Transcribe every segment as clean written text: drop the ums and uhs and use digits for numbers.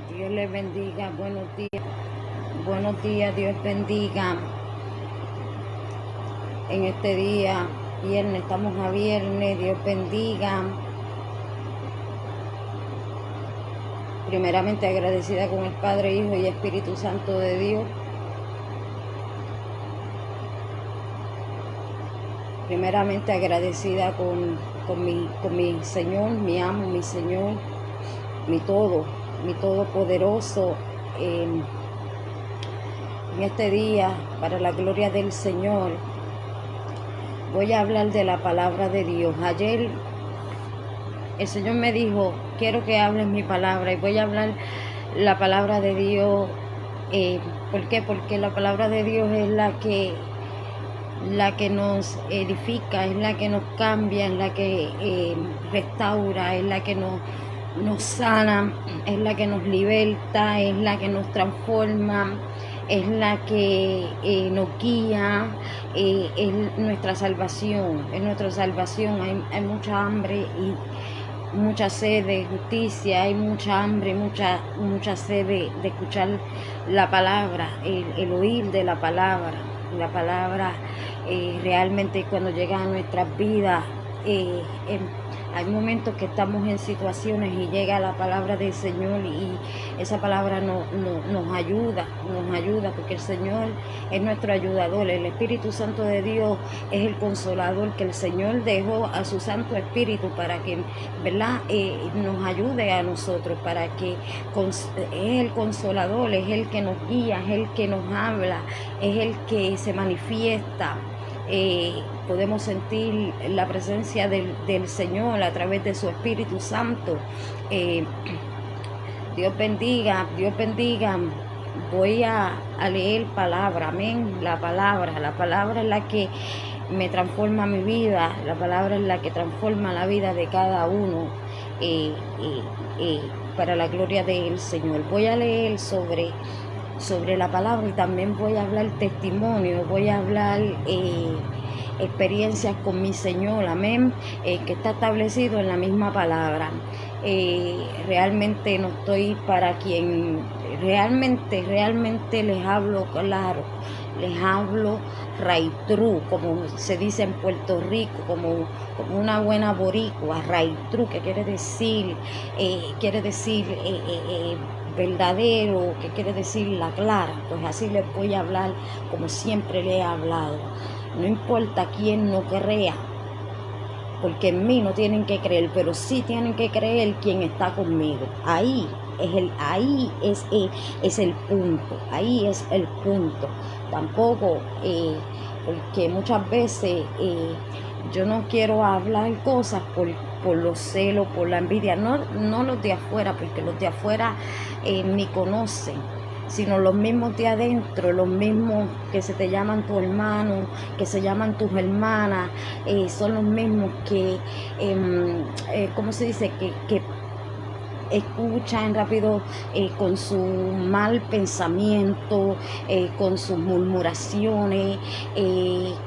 Dios les bendiga, buenos días, Dios bendiga. En este día, viernes, estamos a viernes, Dios bendiga. Primeramente agradecida con el Padre, Hijo y Espíritu Santo de Dios. Primeramente agradecida con mi Señor, mi amo, mi Señor, mi todopoderoso. En este día, para la gloria del Señor, voy a hablar de la palabra de Dios. Ayer el Señor me dijo, quiero que hables mi palabra, y voy a hablar la palabra de Dios. ¿Por qué? Porque la palabra de Dios es la que nos edifica, es la que nos cambia, es la que restaura, es la que nos sana, es la que nos liberta, es la que nos transforma, es la que nos guía, es nuestra salvación, Hay mucha hambre y mucha sed de justicia, hay mucha hambre, mucha sed de escuchar la palabra, el oír de la palabra. La palabra realmente cuando llega a nuestras vidas, hay momentos que estamos en situaciones y llega la palabra del Señor, y esa palabra nos ayuda porque el Señor es nuestro ayudador. El Espíritu Santo de Dios es el consolador que el Señor dejó a su Santo Espíritu para que, ¿verdad?, nos ayude a nosotros, para que es el consolador, es el que nos guía, es el que nos habla, es el que se manifiesta. Podemos sentir la presencia del Señor a través de su Espíritu Santo. Dios bendiga. Voy a leer palabra, amén. La palabra es la que me transforma mi vida, la palabra es la que transforma la vida de cada uno, para la gloria del Señor. Voy a leer sobre la palabra, y también voy a hablar testimonio, voy a hablar experiencias con mi Señor, amén, que está establecido en la misma palabra. Realmente no estoy para quien realmente les hablo claro, les hablo raitru, como se dice en Puerto Rico, como una buena boricua, raitru, que quiere decir verdadero, que quiere decir la clara. Pues así les voy a hablar como siempre le he hablado. No importa quién no crea, porque en mí no tienen que creer, pero sí tienen que creer quien está conmigo. Ahí es el punto. Tampoco, porque muchas veces yo no quiero hablar cosas por los celos, por la envidia, no los de afuera, porque los de afuera ni conocen, sino los mismos de adentro, los mismos que se te llaman tu hermano, que se llaman tus hermanas, son los mismos que, ¿cómo se dice?, que escuchan rápido, con su mal pensamiento, con sus murmuraciones,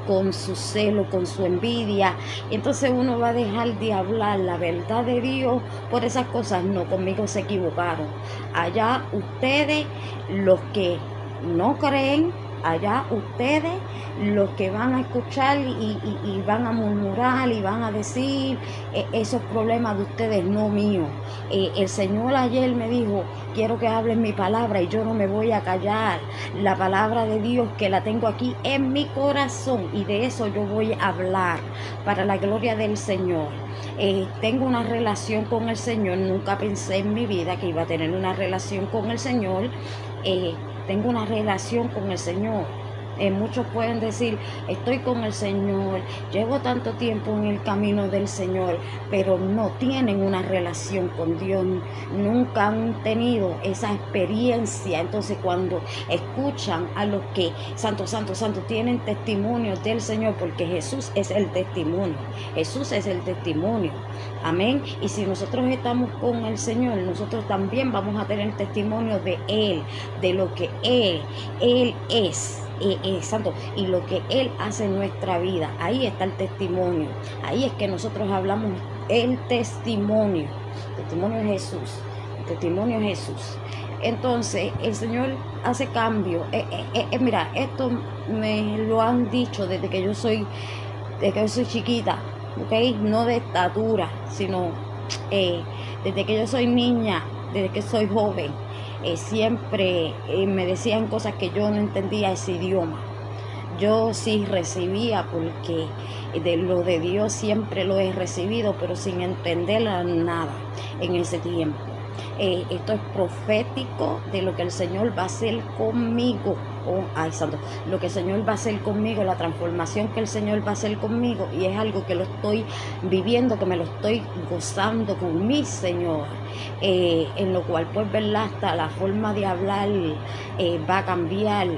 con su celo, con su envidia. Entonces uno va a dejar de hablar la verdad de Dios por esas cosas. No, conmigo se equivocaron. Allá ustedes, los que no creen, allá ustedes, los que van a escuchar y van a murmurar y van a decir, esos problemas de ustedes, no míos. El Señor ayer me dijo, quiero que hables mi palabra, y yo no me voy a callar. La palabra de Dios, que la tengo aquí en mi corazón, y de eso yo voy a hablar para la gloria del Señor. Tengo una relación con el Señor. Nunca pensé en mi vida que iba a tener una relación con el Señor. Tengo una relación con el Señor. Muchos pueden decir, estoy con el Señor, llevo tanto tiempo en el camino del Señor, pero no tienen una relación con Dios, nunca han tenido esa experiencia. Entonces cuando escuchan a los que, santo, tienen testimonios del Señor, porque Jesús es el testimonio, amén. Y si nosotros estamos con el Señor, nosotros también vamos a tener testimonio de Él, de lo que Él es. Santo, y lo que Él hace en nuestra vida. Ahí está el testimonio. Ahí es que nosotros hablamos el testimonio de Jesús. Testimonio de Jesús. Entonces, el Señor hace cambio. Mira, esto me lo han dicho desde que yo soy chiquita, ¿ok? No de estatura, sino desde que yo soy niña, desde que soy joven. Siempre me decían cosas que yo no entendía ese idioma. Yo sí recibía porque de lo de Dios siempre lo he recibido, pero sin entender nada en ese tiempo. Esto es profético de lo que el Señor va a hacer conmigo. Ay, santo, lo que el Señor va a hacer conmigo, la transformación que el Señor va a hacer conmigo, y es algo que lo estoy viviendo, que me lo estoy gozando con mi Señor, en lo cual pues verdad, hasta la forma de hablar va a cambiar.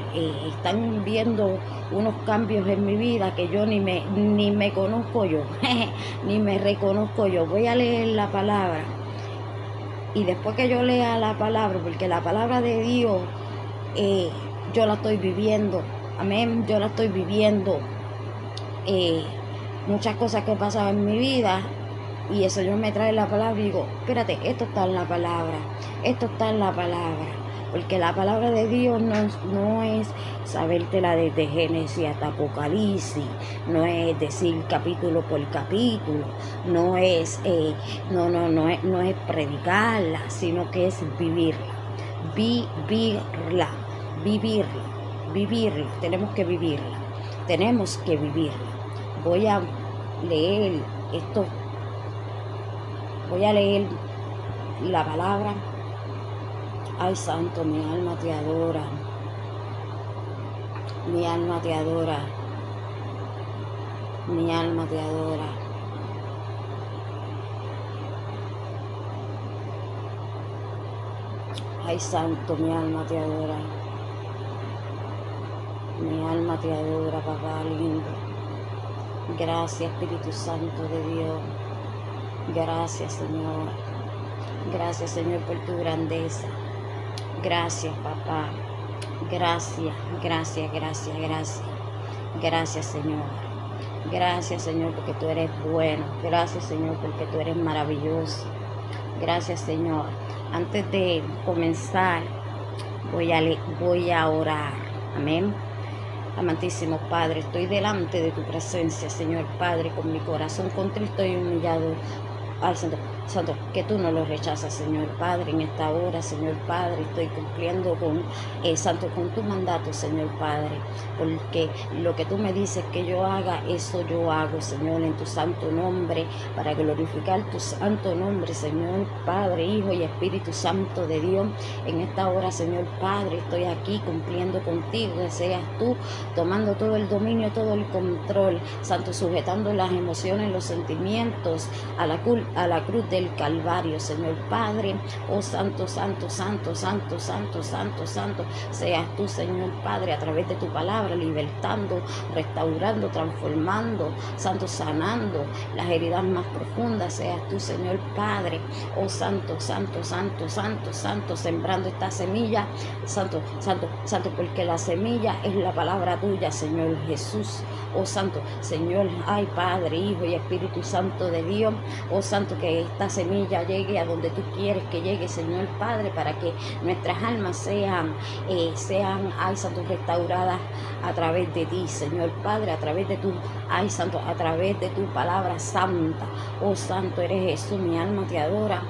Están viendo unos cambios en mi vida que yo ni me conozco yo, ni me reconozco yo. Voy a leer la palabra. Y después que yo lea la palabra, porque la palabra de Dios, yo la estoy viviendo, amén, yo la estoy viviendo, muchas cosas que pasan en mi vida, y el Señor me trae la palabra y digo, espérate, esto está en la palabra, porque la palabra de Dios no es sabértela desde Génesis hasta Apocalipsis, no es decir capítulo por capítulo, no es predicarla, sino que es vivirla, tenemos que vivirla. Voy a leer esto, voy a leer la palabra. Ay, santo, mi alma te adora. Mi alma te adora. Mi alma te adora. Ay, santo, mi alma te adora. Mi alma te adora, papá lindo. Gracias, Espíritu Santo de Dios. Gracias, Señor. Gracias, Señor, por tu grandeza. Gracias, papá. Gracias, Señor. Gracias, Señor, porque tú eres bueno. Gracias, Señor, porque tú eres maravilloso. Gracias, Señor. Antes de comenzar, voy a orar. Amén. Amantísimo Padre, estoy delante de tu presencia, Señor Padre, con mi corazón contrito y humillado. Ay, Santo, que tú no lo rechazas, Señor Padre, en esta hora, Señor Padre, estoy cumpliendo con, Santo, con tu mandato, Señor Padre, porque lo que tú me dices que yo haga, eso yo hago, Señor, en tu santo nombre, para glorificar tu santo nombre, Señor Padre, Hijo y Espíritu Santo de Dios. En esta hora, Señor Padre, estoy aquí cumpliendo contigo, que seas tú tomando todo el dominio, todo el control, Santo, sujetando las emociones, los sentimientos a la cruz del Calvario, Señor Padre. Oh Santo, Santo, Santo, Santo, Santo, Santo, Santo, seas tú, Señor Padre, a través de tu palabra, libertando, restaurando, transformando, Santo, sanando las heridas más profundas, seas tú, Señor Padre. Oh Santo, Santo, Santo, Santo, Santo, sembrando esta semilla, Santo, Santo, Santo, porque la semilla es la palabra tuya, Señor Jesús. Oh Santo, Señor, ay Padre, Hijo y Espíritu Santo de Dios. Oh Santo, que esta semilla llegue a donde tú quieres que llegue, Señor Padre, para que nuestras almas sean, ay Santo, restauradas a través de ti, Señor Padre, a través de tu, ay Santo, a través de tu palabra santa. Oh Santo, eres Jesús, mi alma te adora,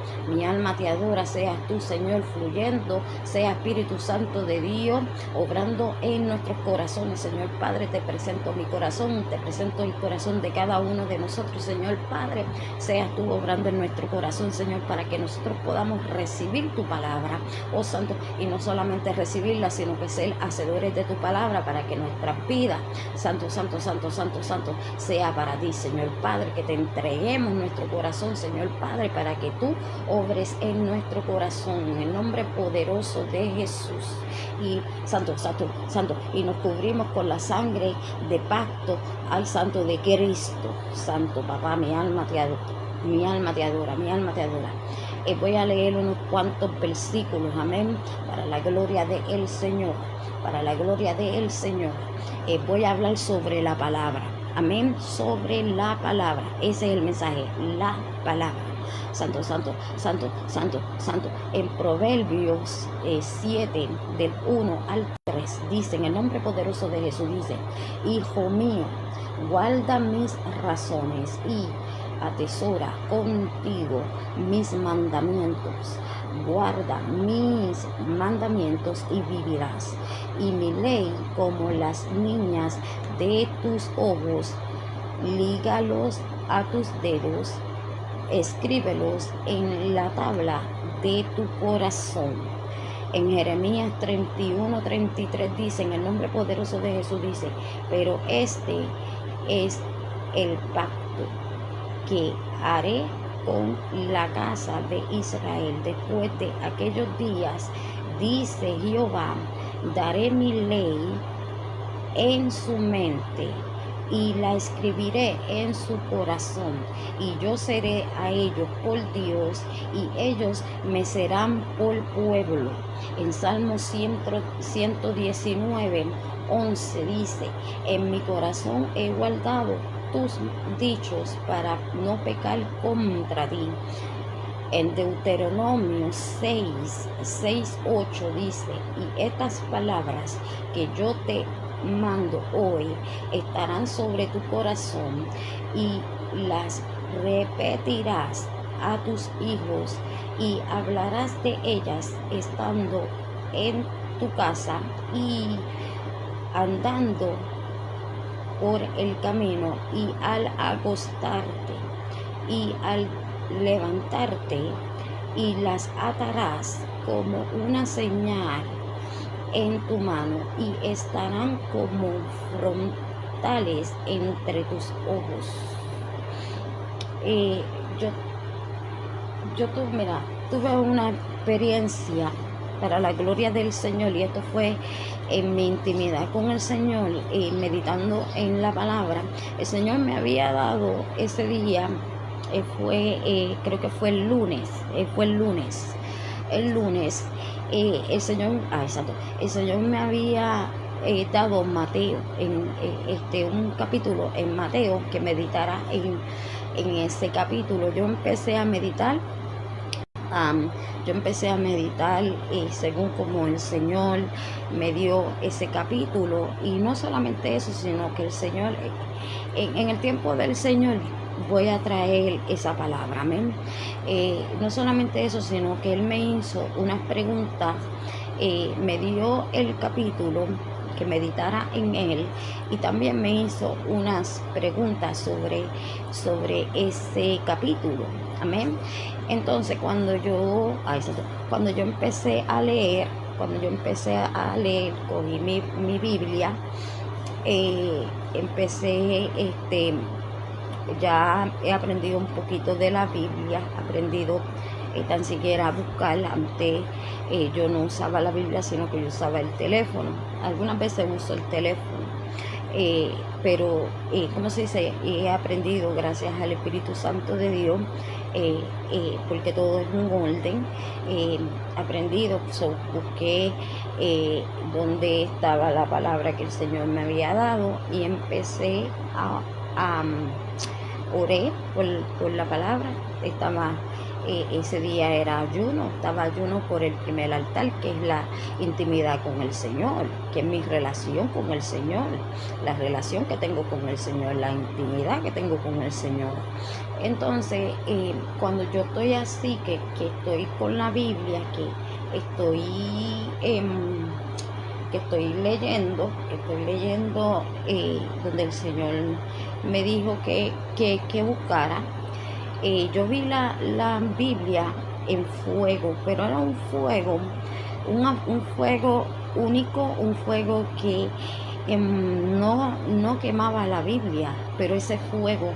seas tú, Señor, fluyendo, sea Espíritu Santo de Dios, obrando en nuestros corazones, Señor Padre. Te presento mi corazón, te presento el corazón de cada uno de nosotros, Señor Padre. Seas tú obrando en nuestro corazón, Señor, para que nosotros podamos recibir tu palabra, oh Santo, y no solamente recibirla, sino que ser hacedores de tu palabra, para que nuestra vida, Santo, Santo, Santo, Santo, Santo, sea para ti, Señor Padre, que te entreguemos nuestro corazón, Señor Padre, para que tú obres en nuestro corazón, en el nombre poderoso de Jesús. Y Santo, Santo, Santo, y nos cubrimos con la sangre de pacto, ay Santo, de Cristo. Santo, papá, mi alma te adora. Mi alma te adora, mi alma te adora. Voy a leer unos cuantos versículos, amén, para la gloria del Señor, para la gloria del Señor. Voy a hablar sobre la palabra. amén, sobre la palabra. Ese es el mensaje, la palabra. Santo, santo, santo, santo, santo. En Proverbios 7, del 1 al 3, dice, en el nombre poderoso de Jesús, dice: hijo mío, guarda mis razones y atesora contigo mis mandamientos. Guarda mis mandamientos y vivirás, y mi ley como las niñas de tus ojos. Lígalos a tus dedos, escríbelos en la tabla de tu corazón. En Jeremías 31:33 dice, en el nombre poderoso de Jesús, dice: pero este es el pacto que haré con la casa de Israel después de aquellos días, dice Jehová. Daré mi ley en su mente y la escribiré en su corazón, y yo seré a ellos por Dios, y ellos me serán por pueblo. En Salmo 119:11 dice: en mi corazón he guardado tus dichos para no pecar contra ti. En Deuteronomio 6:8 dice: y estas palabras que yo te mando hoy estarán sobre tu corazón, y las repetirás a tus hijos, y hablarás de ellas estando en tu casa y andando por el camino, y al acostarte y al levantarte, y las atarás como una señal en tu mano, y estarán como frontales entre tus ojos. Tuve una experiencia para la gloria del Señor, y esto fue en mi intimidad con el Señor, meditando en la palabra. El Señor me había dado ese día, creo que fue el lunes, el Señor me había dado Mateo, un capítulo en Mateo, que meditara en ese capítulo. Yo empecé a meditar según como el Señor me dio ese capítulo, y no solamente eso, sino que el Señor, en el tiempo del Señor, voy a traer esa palabra, amén. No solamente eso, sino que Él me hizo unas preguntas, me dio el capítulo, que meditara en él, y también me hizo unas preguntas sobre ese capítulo, amén. Entonces cuando yo empecé a leer, cogí mi Biblia, ya he aprendido un poquito de la Biblia, tan siquiera a buscarla. Antes yo no usaba la Biblia, sino que yo usaba el teléfono. Algunas veces uso el teléfono, pero ¿cómo se dice? He aprendido, gracias al Espíritu Santo de Dios, porque todo es un orden. Aprendido, busqué dónde estaba la palabra que el Señor me había dado, y empecé a oré por la palabra. Ese día estaba ayuno por el primer altar, que es la intimidad con el Señor, que es mi relación con el Señor, la relación que tengo con el Señor, la intimidad que tengo con el Señor. Entonces, cuando yo estoy así, que estoy con la Biblia, que estoy leyendo, donde el Señor me dijo que buscara, yo vi la Biblia en fuego, pero era un fuego único, un fuego que no quemaba la Biblia, pero ese fuego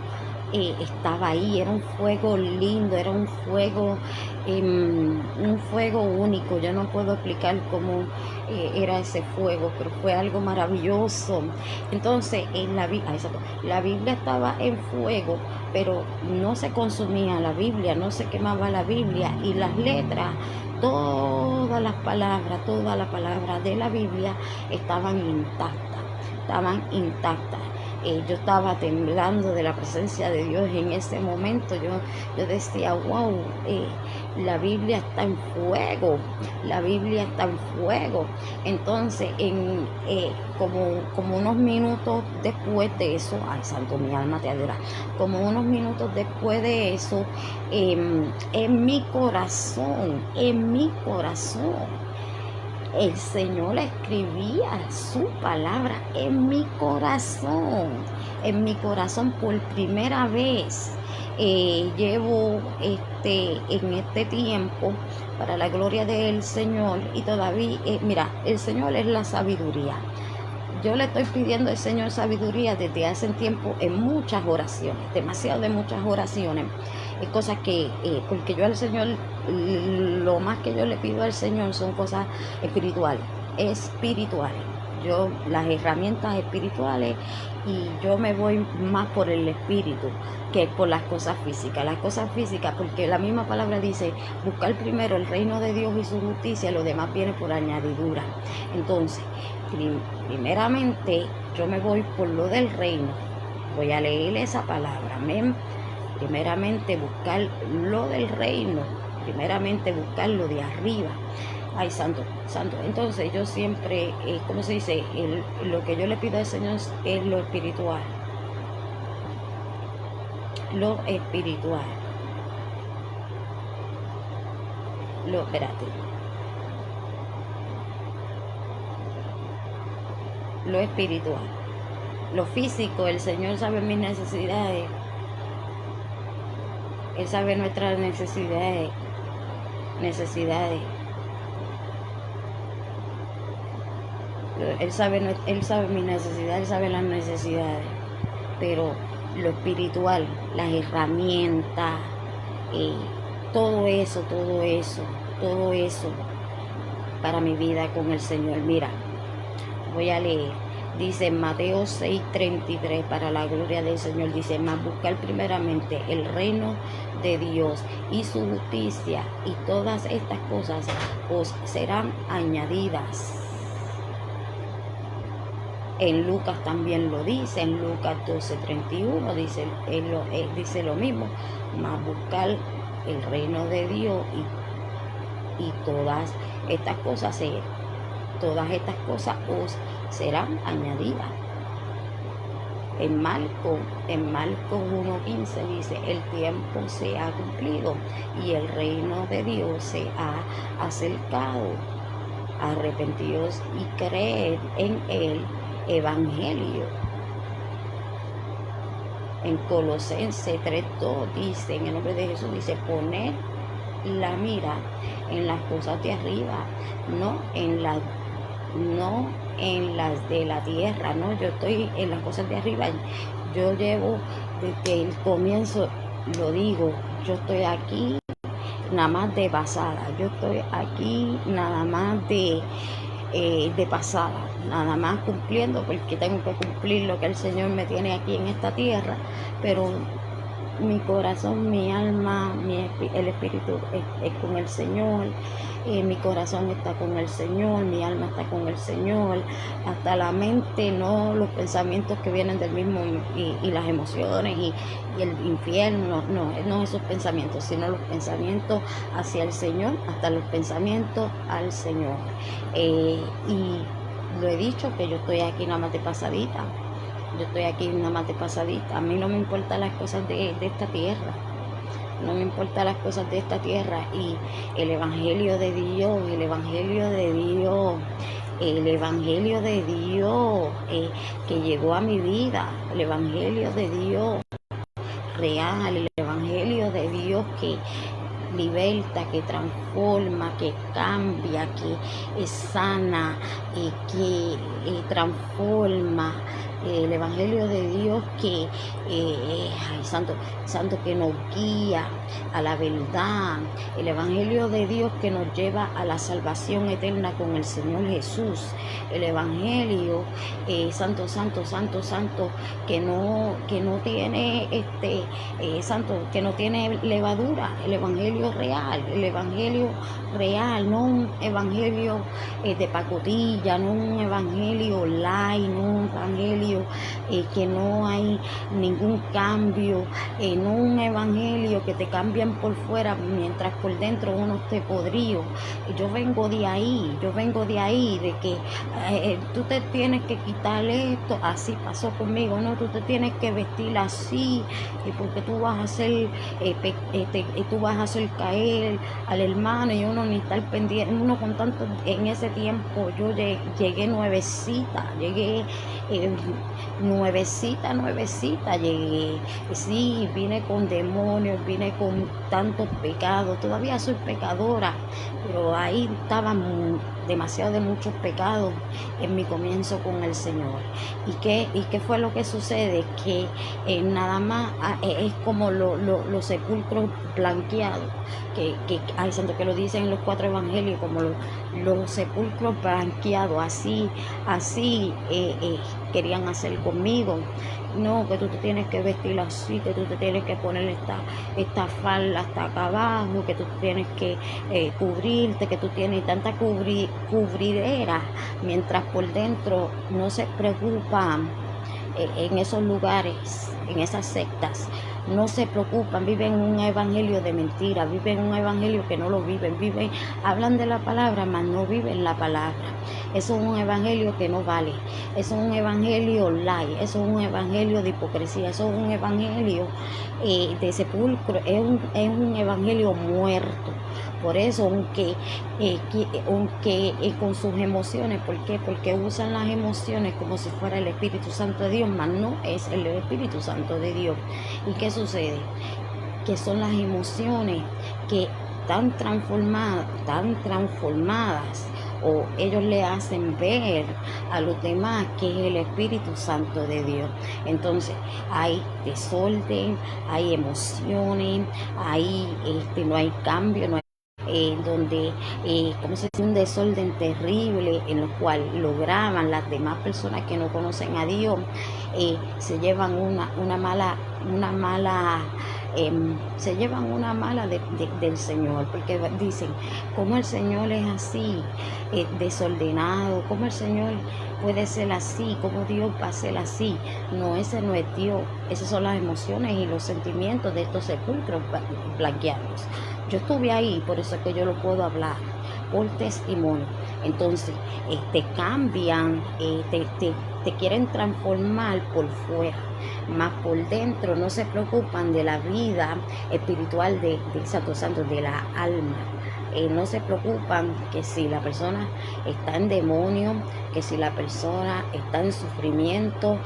estaba ahí. Era un fuego lindo, era un fuego único. Yo no puedo explicar cómo era ese fuego, pero fue algo maravilloso. Entonces la Biblia estaba en fuego, pero no se consumía la Biblia, no se quemaba la Biblia, y las letras, toda la palabra de la Biblia estaban intactas. yo estaba temblando de la presencia de Dios en ese momento. Yo decía, wow, la Biblia está en fuego, la Biblia está en fuego. Entonces, como unos minutos después de eso, ay santo, mi alma te adora, como unos minutos después de eso, en mi corazón, el Señor escribía su palabra en mi corazón por primera vez. Llevo en este tiempo para la gloria del Señor y todavía, mira, el Señor es la sabiduría. Yo le estoy pidiendo al Señor sabiduría desde hace tiempo en muchas oraciones, demasiado de muchas oraciones. Cosas que, porque yo al Señor, lo más que yo le pido al Señor son cosas espirituales. Yo, las herramientas espirituales, y yo me voy más por el espíritu que por las cosas físicas. Las cosas físicas, porque la misma palabra dice, buscar primero el reino de Dios y su justicia, lo demás viene por añadidura. Entonces, primeramente, yo me voy por lo del reino. Voy a leer esa palabra, amén. Primeramente buscar lo del reino, primeramente buscar lo de arriba. Ay, santo, santo. Entonces yo siempre, ¿cómo se dice? Lo que yo le pido al Señor es lo espiritual. Lo espiritual. Espérate. Lo espiritual. Lo físico, el Señor sabe mis necesidades. Él sabe nuestras necesidades. Él sabe mis necesidades, Él sabe las necesidades. Pero lo espiritual, las herramientas, todo eso para mi vida con el Señor. Mira, voy a leer. Dice en Mateo 6:33, para la gloria del Señor, dice, mas buscar primeramente el reino de Dios y su justicia, y todas estas cosas os serán añadidas. En Lucas también lo dice, en Lucas 12:31 dice lo mismo, mas buscar el reino de Dios y todas estas cosas os serán añadidas. En Marcos 1:15 dice, el tiempo se ha cumplido y el reino de Dios se ha acercado. Arrepentíos y creed en el evangelio. En Colosenses 3:2 dice, en el nombre de Jesús, dice, poned la mira en las cosas de arriba, no en las de la tierra, no, yo estoy en las cosas de arriba. Yo llevo desde el comienzo, lo digo, yo estoy aquí nada más de pasada, yo estoy aquí nada más de pasada, nada más cumpliendo, porque tengo que cumplir lo que el Señor me tiene aquí en esta tierra, pero mi corazón, mi alma, el espíritu es con el Señor, mi corazón está con el Señor, mi alma está con el Señor, hasta la mente, no los pensamientos que vienen del mismo y las emociones y el infierno, no esos pensamientos, sino los pensamientos hacia el Señor, hasta los pensamientos al Señor. Y lo he dicho que yo estoy aquí nada más de pasadita. Yo estoy aquí nada más de pasadita. A mí no me importan las cosas de esta tierra. No me importan las cosas de esta tierra. Y el Evangelio de Dios, que llegó a mi vida, el Evangelio de Dios real, el Evangelio de Dios que liberta, que transforma, que cambia, que sana, que transforma. El Evangelio de Dios que santo, que nos guía a la verdad. El Evangelio de Dios que nos lleva a la salvación eterna con el Señor Jesús. El Evangelio santo, que no tiene que no tiene levadura. El Evangelio real, no un evangelio de pacotilla, no un evangelio light, no un evangelio evangelio que no hay ningún cambio, no un evangelio que te cambian por fuera mientras por dentro uno esté podrido. Yo vengo de ahí, de que tú te tienes que quitar esto, así pasó conmigo, no, tú te tienes que vestir así, y porque tú vas a hacer, tú vas a hacer caer al hermano, y uno ni estar pendiente, uno con tanto, en ese tiempo yo llegué nuevecita, nuevecita llegué, sí, vine con demonios, vine con tantos pecados, todavía soy pecadora, pero ahí estaban demasiado de muchos pecados en mi comienzo con el Señor. ¿Y qué fue lo que sucede? Que nada más es como los sepulcros blanqueados, hay santo que lo dicen en los 4 evangelios, como los sepulcros blanqueados, así querían hacer conmigo. No, que tú te tienes que vestir así, que tú te tienes que poner esta falda hasta acá abajo, que tú tienes que cubrirte, que tú tienes tanta cubridera, mientras por dentro no se preocupan en esos lugares, en esas sectas. No se preocupan, viven un evangelio de mentira, viven un evangelio que no lo viven, hablan de la palabra, mas no viven la palabra. Eso es un evangelio que no vale, eso es un evangelio light, eso es un evangelio de hipocresía, eso es un evangelio de sepulcro, es un evangelio muerto. Por eso, aunque con sus emociones, ¿por qué? Porque usan las emociones como si fuera el Espíritu Santo de Dios, mas no es el Espíritu Santo de Dios. ¿Y qué sucede? Que son las emociones que están transformadas, o ellos le hacen ver a los demás que es el Espíritu Santo de Dios. Entonces hay desorden, hay emociones, no hay cambio, no hay donde como se dice, un desorden terrible en lo cual lograban las demás personas que no conocen a Dios, se llevan una mala se llevan una mala del Señor, porque dicen, ¿cómo el Señor es así, desordenado? ¿Cómo el Señor puede ser así? ¿Cómo Dios va a ser así? No, ese no es Dios. Esas son las emociones y los sentimientos de estos sepulcros blanqueados. Yo estuve ahí, por eso es que yo lo puedo hablar, por testimonio. Entonces, te cambian, te quieren transformar por fuera, más por dentro no se preocupan de la vida espiritual del Santo, de la alma. No se preocupan que si la persona está en demonio, que si la persona está en sufrimiento,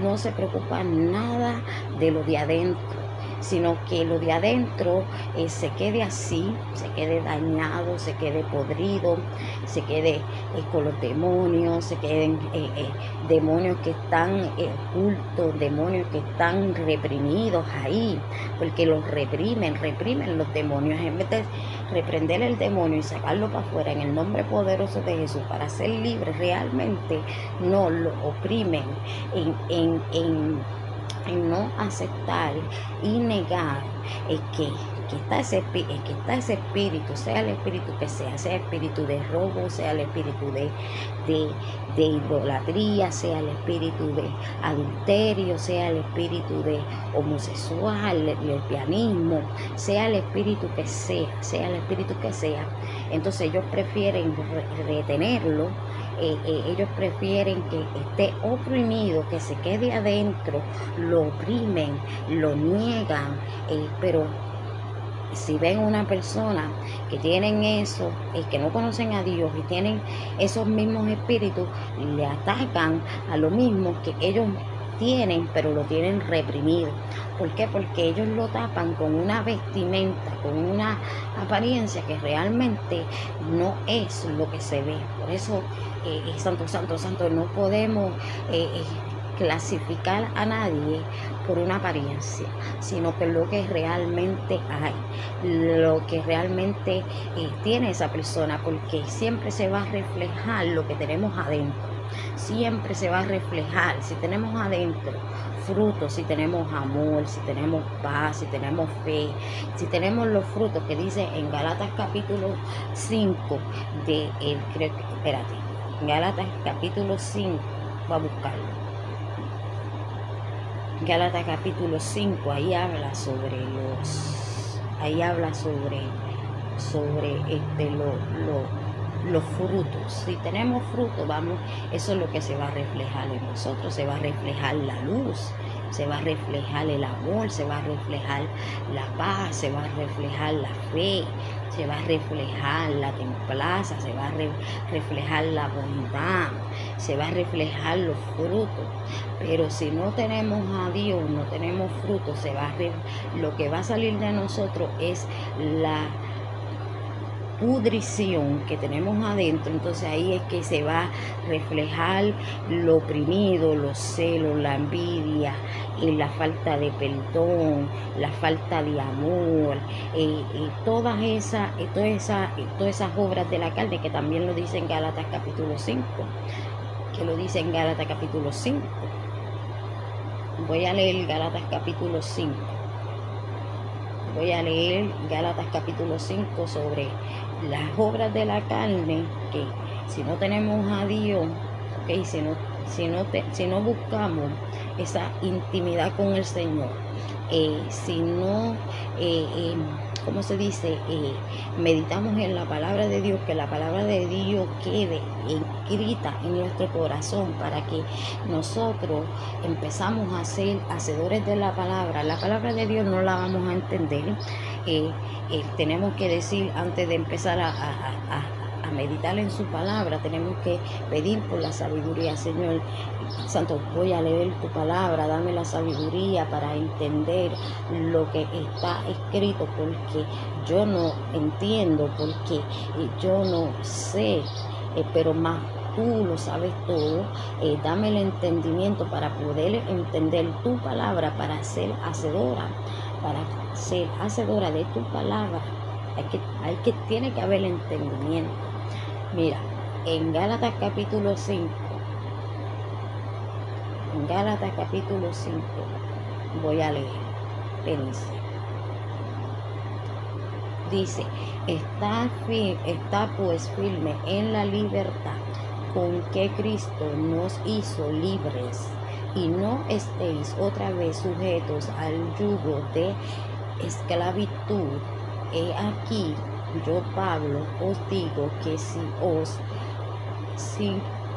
no se preocupan nada de lo de adentro, sino que lo de adentro se quede así, se quede dañado, se quede podrido, se quede con los demonios, se queden demonios que están ocultos, demonios que están reprimidos ahí, porque los reprimen los demonios. En vez de reprender el demonio y sacarlo para afuera en el nombre poderoso de Jesús para ser libre, realmente no lo oprimen en no aceptar y negar que está ese espíritu, sea el espíritu que sea espíritu de robo, sea el espíritu de idolatría, sea el espíritu de adulterio, sea el espíritu de homosexual, lesbianismo, sea el espíritu que sea el espíritu que sea. Entonces ellos prefieren retenerlo. Ellos prefieren que esté oprimido, que se quede adentro, lo oprimen, lo niegan, pero si ven una persona que tienen eso, que no conocen a Dios y tienen esos mismos espíritus, le atacan a lo mismo que ellos tienen, pero lo tienen reprimido. ¿Por qué? Porque ellos lo tapan con una vestimenta, con una apariencia que realmente no es lo que se ve. Por eso, santo, no podemos clasificar a nadie por una apariencia, sino que lo que realmente hay, lo que realmente tiene esa persona, porque siempre se va a reflejar lo que tenemos adentro. Siempre se va a reflejar, si tenemos adentro frutos, si tenemos amor, si tenemos paz, si tenemos fe, si tenemos los frutos que dice en Gálatas capítulo 5 Gálatas capítulo 5, va a buscarlo. Gálatas capítulo 5, ahí habla sobre los frutos. Si tenemos frutos, eso es lo que se va a reflejar en nosotros, se va a reflejar la luz, se va a reflejar el amor, se va a reflejar la paz, se va a reflejar la fe, se va a reflejar la templanza, se va a reflejar la bondad, se va a reflejar los frutos. Pero si no tenemos a Dios, no tenemos frutos, lo que va a salir de nosotros es la pudrición que tenemos adentro. Entonces ahí es que se va a reflejar lo oprimido, los celos, la envidia, y la falta de perdón, la falta de amor, y todas esas obras de la carne, que también lo dice en Gálatas capítulo 5, Voy a leer Gálatas capítulo 5. Voy a leer Gálatas capítulo 5 sobre las obras de la carne, que si no tenemos a Dios, okay, si no buscamos esa intimidad con el Señor, si no, ¿cómo se dice? Meditamos en la palabra de Dios, que la palabra de Dios quede escrita en nuestro corazón, para que nosotros empezamos a ser hacedores de la palabra. La palabra de Dios no la vamos a entender. Tenemos que decir, antes de empezar a meditar en su palabra, tenemos que pedir por la sabiduría. Señor Santo, voy a leer tu palabra, dame la sabiduría para entender lo que está escrito, porque yo no entiendo, porque yo no sé, pero más tú lo sabes todo. Dame el entendimiento para poder entender tu palabra, para ser hacedora de tu palabra. Tiene que haber entendimiento. Mira, en Gálatas capítulo 5, voy a leer. Dice, está pues firme en la libertad con que Cristo nos hizo libres, y no estéis otra vez sujetos al yugo de esclavitud. He aquí, yo Pablo os digo que si os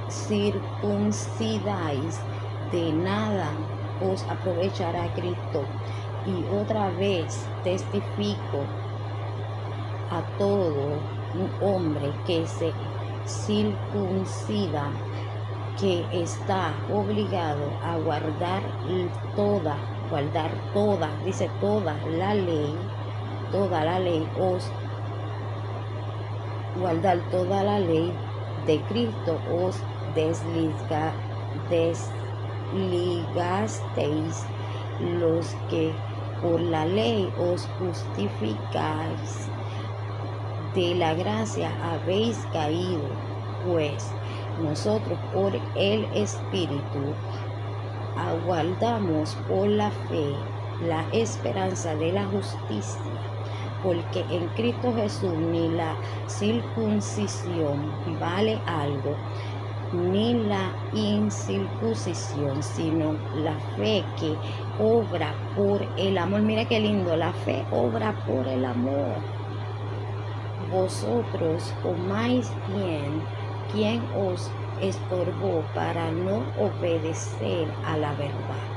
circuncidáis, de nada os aprovechará Cristo. Y otra vez testifico a todo hombre que se circuncida, que está obligado a guardar toda la ley, guardar toda la ley de Cristo. Os desligasteis los que por la ley os justificáis, de la gracia habéis caído, pues nosotros por el Espíritu aguardamos por la fe la esperanza de la justicia. Porque en Cristo Jesús ni la circuncisión vale algo, ni la incircuncisión, sino la fe que obra por el amor. Mira qué lindo, la fe obra por el amor. Vosotros comáis bien, quien os estorbó para no obedecer a la verdad.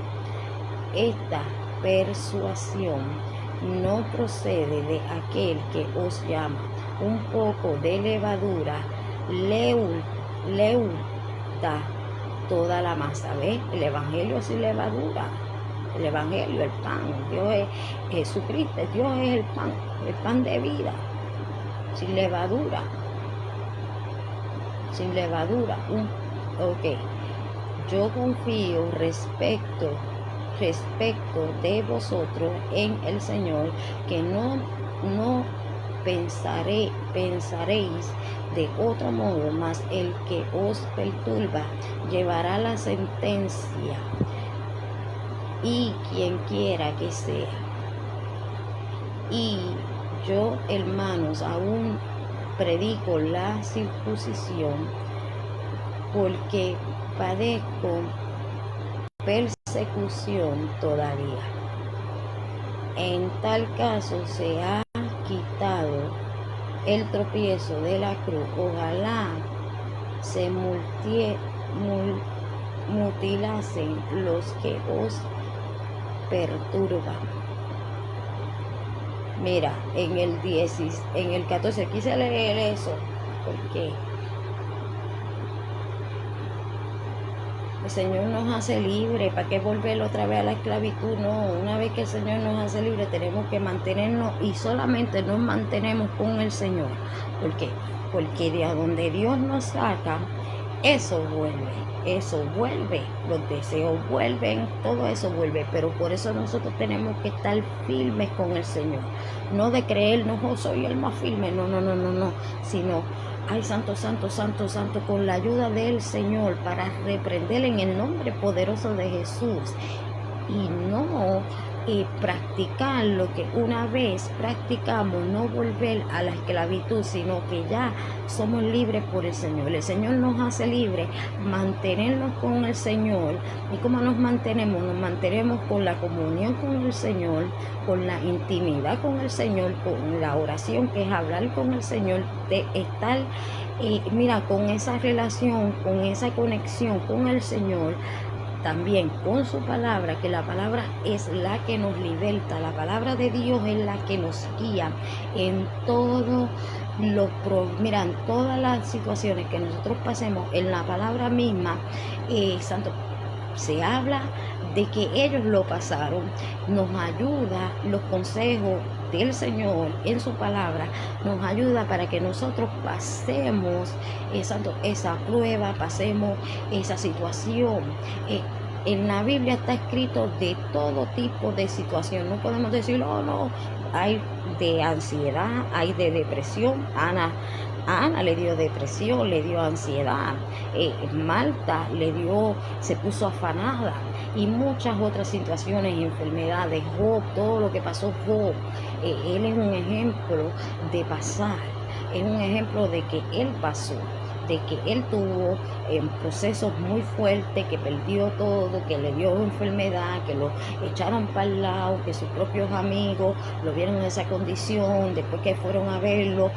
Esta persuasión no procede de aquel que os llama. Un poco de levadura leuda toda la masa. ¿Ves? El evangelio es sin levadura. El evangelio, el pan. Dios es Jesucristo. Dios es el pan de vida. Sin levadura. Ok. Yo confío respecto de vosotros en el Señor, que no pensaréis de otro modo, mas el que os perturba llevará la sentencia, y quien quiera que sea. Y yo, hermanos, aún predico la circuncisión, porque padezco persecución persecución todavía. En tal caso se ha quitado el tropiezo de la cruz. Ojalá se mutilasen los que os perturban. Mira, en el 14, quise leer eso porque el Señor nos hace libre. ¿Para qué volver otra vez a la esclavitud? No, una vez que el Señor nos hace libre tenemos que mantenernos, y solamente nos mantenemos con el Señor. ¿Por qué? Porque de a donde Dios nos saca, eso vuelve, los deseos vuelven, todo eso vuelve. Pero por eso nosotros tenemos que estar firmes con el Señor, no de creernos, oh, soy el más firme, no, sino, ay, santo, santo, santo, santo, con la ayuda del Señor, para reprender en el nombre poderoso de Jesús, y no practicar lo que una vez practicamos, no volver a la esclavitud, sino que ya somos libres por el Señor. El Señor nos hace libres, mantenernos con el Señor. ¿Y cómo nos mantenemos? Nos mantenemos con la comunión con el Señor, con la intimidad con el Señor, con la oración, que es hablar con el Señor, de estar con esa relación, con esa conexión con el Señor. También con su palabra, que la palabra es la que nos liberta, la palabra de Dios es la que nos guía en todo en todas las situaciones que nosotros pasemos. En la palabra misma, santo, se habla de que ellos lo pasaron. Nos ayuda los consejos del Señor en su palabra, nos ayuda para que nosotros pasemos esa prueba, pasemos esa situación. En la Biblia está escrito de todo tipo de situación. No podemos decir, oh no, hay de ansiedad, hay de depresión. Ana le dio depresión, le dio ansiedad. Marta se puso afanada, y muchas otras situaciones, enfermedades. Job, todo lo que pasó Job, él es un ejemplo de pasar, es un ejemplo de que él pasó, de que él tuvo procesos muy fuertes, que perdió todo, que le dio enfermedad, que lo echaron para el lado, que sus propios amigos lo vieron en esa condición, después que fueron a verlo,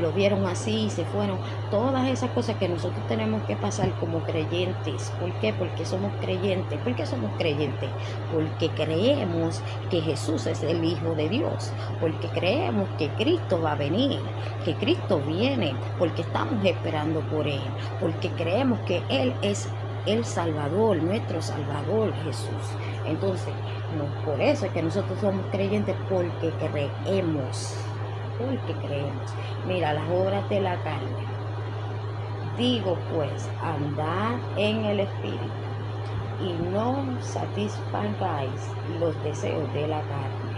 lo vieron así y se fueron. Todas esas cosas que nosotros tenemos que pasar como creyentes. ¿Por qué? Porque somos creyentes. ¿Por qué somos creyentes? Porque creemos que Jesús es el Hijo de Dios, porque creemos que Cristo va a venir, que Cristo viene, porque estamos esperando por Él, porque creemos que Él es el Salvador, nuestro Salvador Jesús. Entonces, por eso es que nosotros somos creyentes, porque creemos, Mira, las obras de la carne. Digo pues, andad en el Espíritu, y no satisfagáis los deseos de la carne,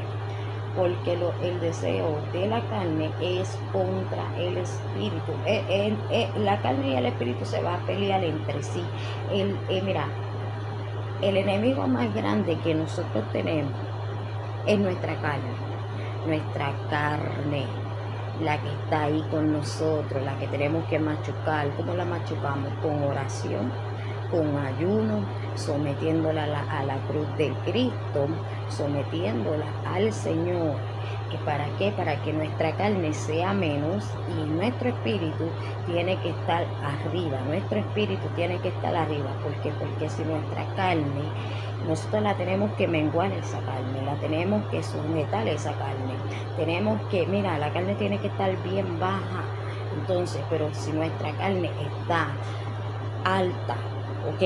porque el deseo de la carne es contra el Espíritu. La carne y el Espíritu se va a pelear entre sí. El enemigo más grande que nosotros tenemos es nuestra carne, la que está ahí con nosotros, la que tenemos que machucar. ¿Cómo la machucamos? Con oración, con ayuno, sometiéndola a la cruz de Cristo, sometiéndola al Señor. ¿Y para qué? Para que nuestra carne sea menos, y nuestro espíritu tiene que estar arriba. Nuestro espíritu tiene que estar arriba. ¿Por qué? Porque si nuestra carne, nosotros la tenemos que menguar, esa carne, la tenemos que sujetar, esa carne. Tenemos que, la carne tiene que estar bien baja. Entonces, pero si nuestra carne está alta, ¿ok?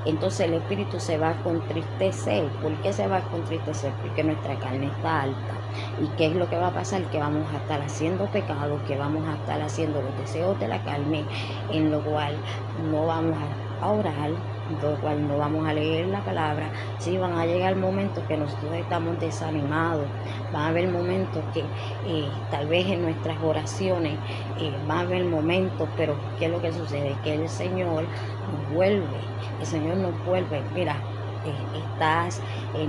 Entonces el espíritu se va a contristecer. ¿Por qué se va a contristecer? Porque nuestra carne está alta. ¿Y qué es lo que va a pasar? Que vamos a estar haciendo pecados, que vamos a estar haciendo los deseos de la carne, en lo cual no vamos a orar, lo cual no vamos a leer la palabra. Sí, van a llegar momentos que nosotros estamos desanimados, van a haber momentos que tal vez en nuestras oraciones van a haber momentos, pero ¿qué es lo que sucede? Que el Señor nos vuelve, Mira,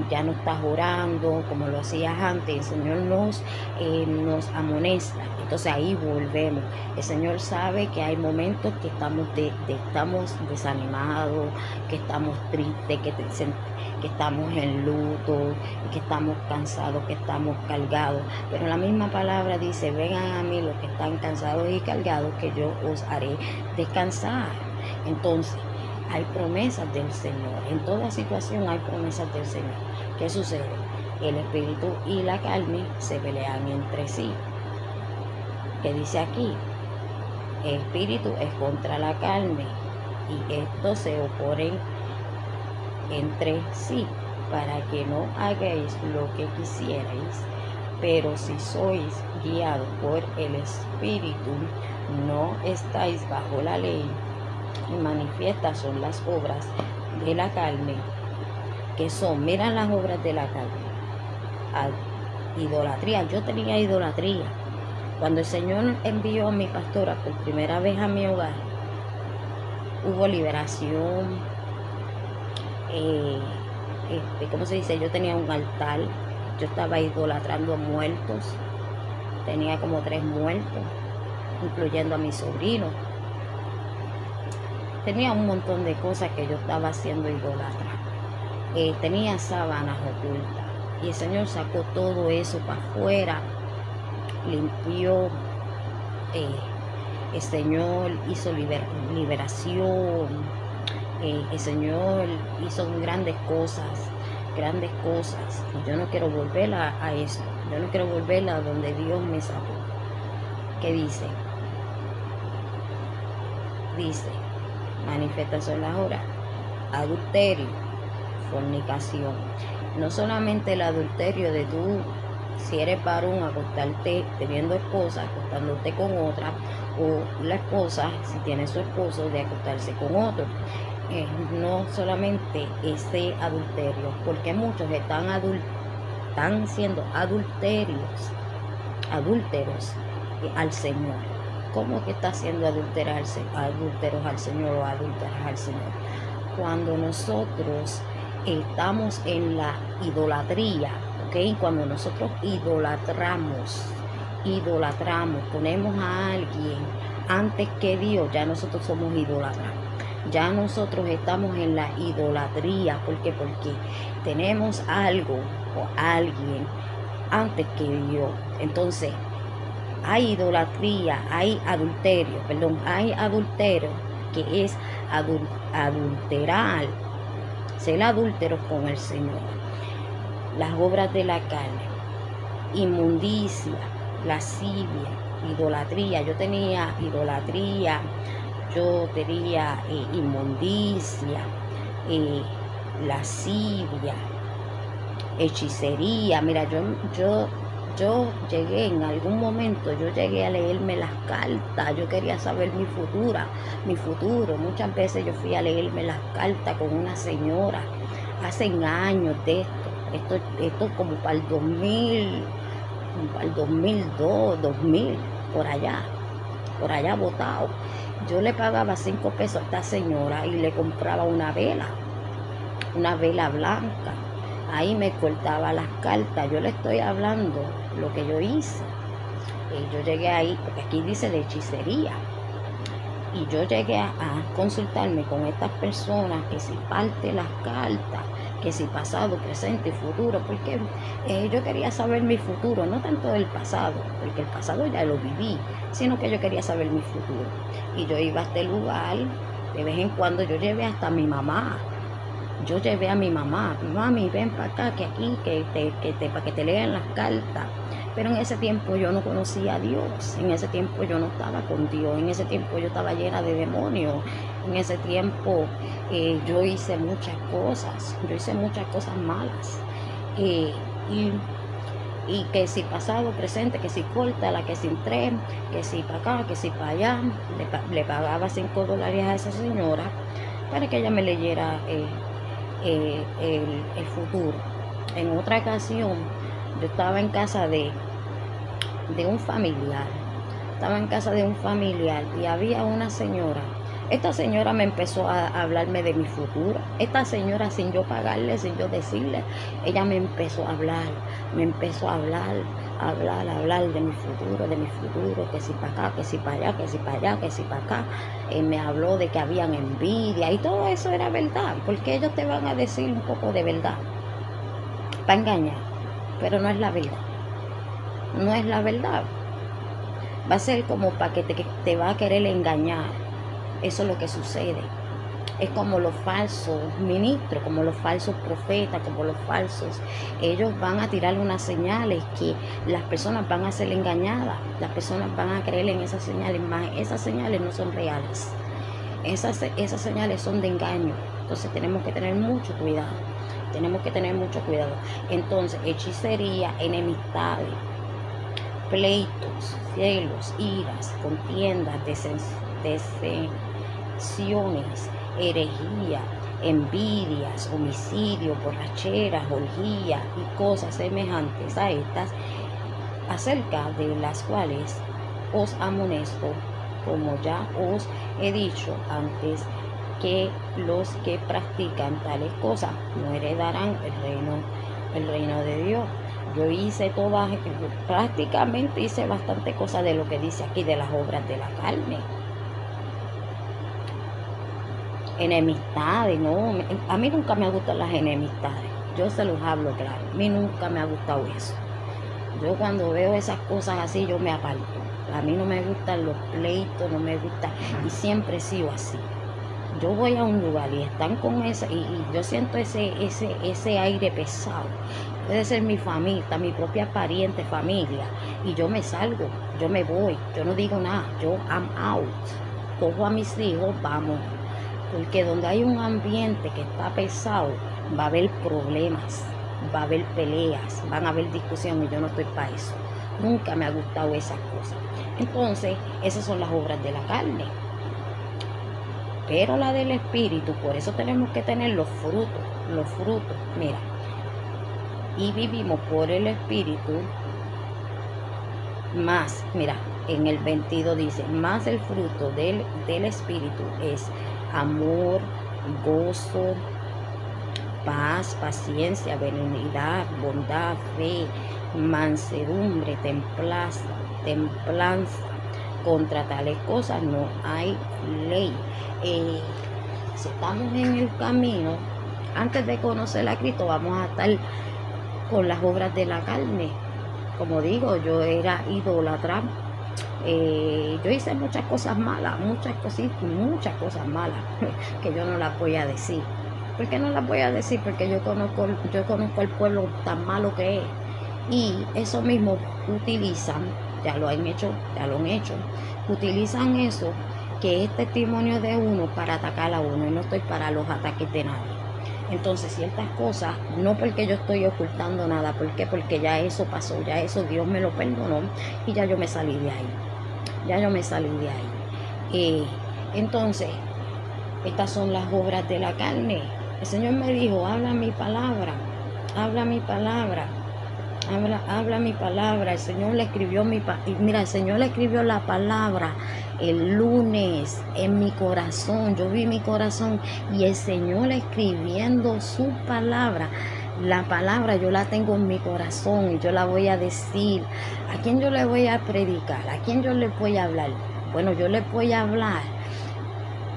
ya no estás orando como lo hacías antes. El Señor nos amonesta. Entonces ahí volvemos. El Señor sabe que hay momentos que estamos desanimados, que estamos tristes, que estamos en luto, que estamos cansados, que estamos cargados. Pero la misma palabra dice: vengan a mí los que están cansados y cargados, que yo os haré descansar. Entonces, hay promesas del Señor. En toda situación hay promesas del Señor. ¿Qué sucede? El espíritu y la carne se pelean entre sí. ¿Qué dice aquí? El espíritu es contra la carne y estos se oponen entre sí, para que no hagáis lo que quisierais. Pero si sois guiados por el espíritu, no estáis bajo la ley. Y manifiestas son las obras de la carne, que son, miran las obras de la carne: idolatría. Yo tenía idolatría. Cuando el Señor envió a mi pastora por primera vez a mi hogar, hubo liberación. ¿Cómo se dice? Yo tenía un altar. Yo estaba idolatrando muertos. Tenía como 3 muertos, incluyendo a mi sobrino. Tenía un montón de cosas que yo estaba haciendo idolatra. Tenía sábanas ocultas. Y el Señor sacó todo eso para afuera. Limpió. El Señor hizo liberación. El Señor hizo grandes cosas. Y yo no quiero volver a eso. Yo no quiero volver a donde Dios me sacó. ¿Qué dice? Dice: manifestación las horas: adulterio, fornicación. No solamente el adulterio de tú, si eres varón, acostarte teniendo esposa, acostándote con otra, o la esposa, si tiene su esposo, de acostarse con otro. No solamente ese adulterio, porque muchos están siendo adúlteros al Señor. ¿Cómo que está haciendo adúlteros al Señor o adúlteras al Señor? Cuando nosotros estamos en la idolatría, ¿ok? Cuando nosotros idolatramos, ponemos a alguien antes que Dios, ya nosotros somos idólatras. Ya nosotros estamos en la idolatría. ¿Por qué? Porque tenemos algo o alguien antes que Dios. Entonces, hay idolatría, hay adulterio, que es adulterar, ser adúltero con el Señor. Las obras de la carne: inmundicia, lascivia, idolatría. Yo tenía idolatría, yo tenía inmundicia, lascivia, hechicería. Mira, yo llegué en algún momento, yo llegué a leerme las cartas. Yo quería saber mi futuro. Muchas veces yo fui a leerme las cartas con una señora, hace años de esto como para el 2000, para el 2002, 2000, por allá botado. Yo le pagaba 5 pesos a esta señora y le compraba una vela blanca. Ahí me cortaba las cartas. Yo le estoy hablando lo que yo hice. Yo llegué ahí, porque aquí dice de hechicería. Y yo llegué a consultarme con estas personas, que si parte las cartas, que si pasado, presente y futuro, porque yo quería saber mi futuro, no tanto del pasado, porque el pasado ya lo viví, sino que yo quería saber mi futuro. Y yo iba a este lugar, de vez en cuando yo llevé hasta a mi mamá. Yo llevé a mi mamá: mami, ven para acá, que aquí, para que te lean las cartas. Pero en ese tiempo yo no conocía a Dios, en ese tiempo yo no estaba con Dios, en ese tiempo yo estaba llena de demonios, en ese tiempo yo hice muchas cosas malas. Y que si pasado, presente, que si córtala, que si entré, que si para acá, que si para allá. Le pagaba $5 a esa señora para que ella me leyera el futuro. En otra ocasión, yo estaba en casa de un familiar. Y había una señora Esta señora me empezó a hablarme de mi futuro. Esta señora, sin yo pagarle, sin yo decirle, ella me empezó a hablar, hablar de mi futuro, que si para acá, que si para allá, que si para allá, que si para acá. Me habló de que habían envidia y todo eso era verdad, porque ellos te van a decir un poco de verdad, para engañar, pero no es la verdad. No es la verdad. Va a ser como para que te va a querer engañar. Eso es lo que sucede. Es como los falsos ministros, como los falsos profetas, como los falsos. Ellos van a tirar unas señales que las personas van a ser engañadas. Las personas van a creer en esas señales, más esas señales no son reales. Esas señales son de engaño. Entonces tenemos que tener mucho cuidado. Tenemos que tener mucho cuidado. Entonces, hechicería, enemistades, pleitos, celos, iras, contiendas, desensiones, herejía, envidias, homicidios, borracheras, orgías y cosas semejantes a estas, acerca de las cuales os amonesto, como ya os he dicho antes, que los que practican tales cosas no heredarán el reino de Dios. Yo hice prácticamente hice bastante cosas de lo que dice aquí de las obras de la carne. Enemistades, no, a mí nunca me gustan las enemistades, yo se los hablo claro, a mí nunca me ha gustado eso. Yo cuando veo esas cosas así, yo me aparto. A mí no me gustan los pleitos, no me gusta, y siempre he sido así. Yo voy a un lugar y están con ese, y yo siento ese aire pesado. Puede ser mi familia, mi propia pariente, familia, y yo me salgo, yo me voy, yo no digo nada, yo I'm out. Cojo a mis hijos, vamos. Porque donde hay un ambiente que está pesado, va a haber problemas, va a haber peleas, van a haber discusiones, y yo no estoy para eso. Nunca me ha gustado esas cosas. Entonces, esas son las obras de la carne. Pero la del espíritu, por eso tenemos que tener los frutos, mira. Y vivimos por el espíritu, más, mira, en el 22 dice, más el fruto del espíritu es amor, gozo, paz, paciencia, benignidad, bondad, fe, mansedumbre, templanza. Contra tales cosas no hay ley. Si estamos en el camino, antes de conocer a Cristo, vamos a estar con las obras de la carne. Como digo, yo era idólatra. Yo hice muchas cosas malas, muchas cosas malas que yo no las voy a decir. ¿Por qué no las voy a decir? Porque yo conozco el pueblo tan malo que es. Y eso mismo utilizan, ya lo han hecho, utilizan eso, que es testimonio de uno, para atacar a uno, y no estoy para los ataques de nadie. Entonces, ciertas cosas, no porque yo estoy ocultando nada, ¿por qué? Porque ya eso pasó, ya eso Dios me lo perdonó y ya yo me salí de ahí. Entonces, estas son las obras de la carne. El Señor me dijo, habla mi palabra. Habla mi palabra. El Señor le escribió el Señor le escribió la palabra el lunes en mi corazón. Yo vi mi corazón y el Señor escribiendo su palabra. La palabra yo la tengo en mi corazón y yo la voy a decir. ¿A quién yo le voy a predicar? ¿A quién yo le voy a hablar? Bueno, yo le voy a hablar.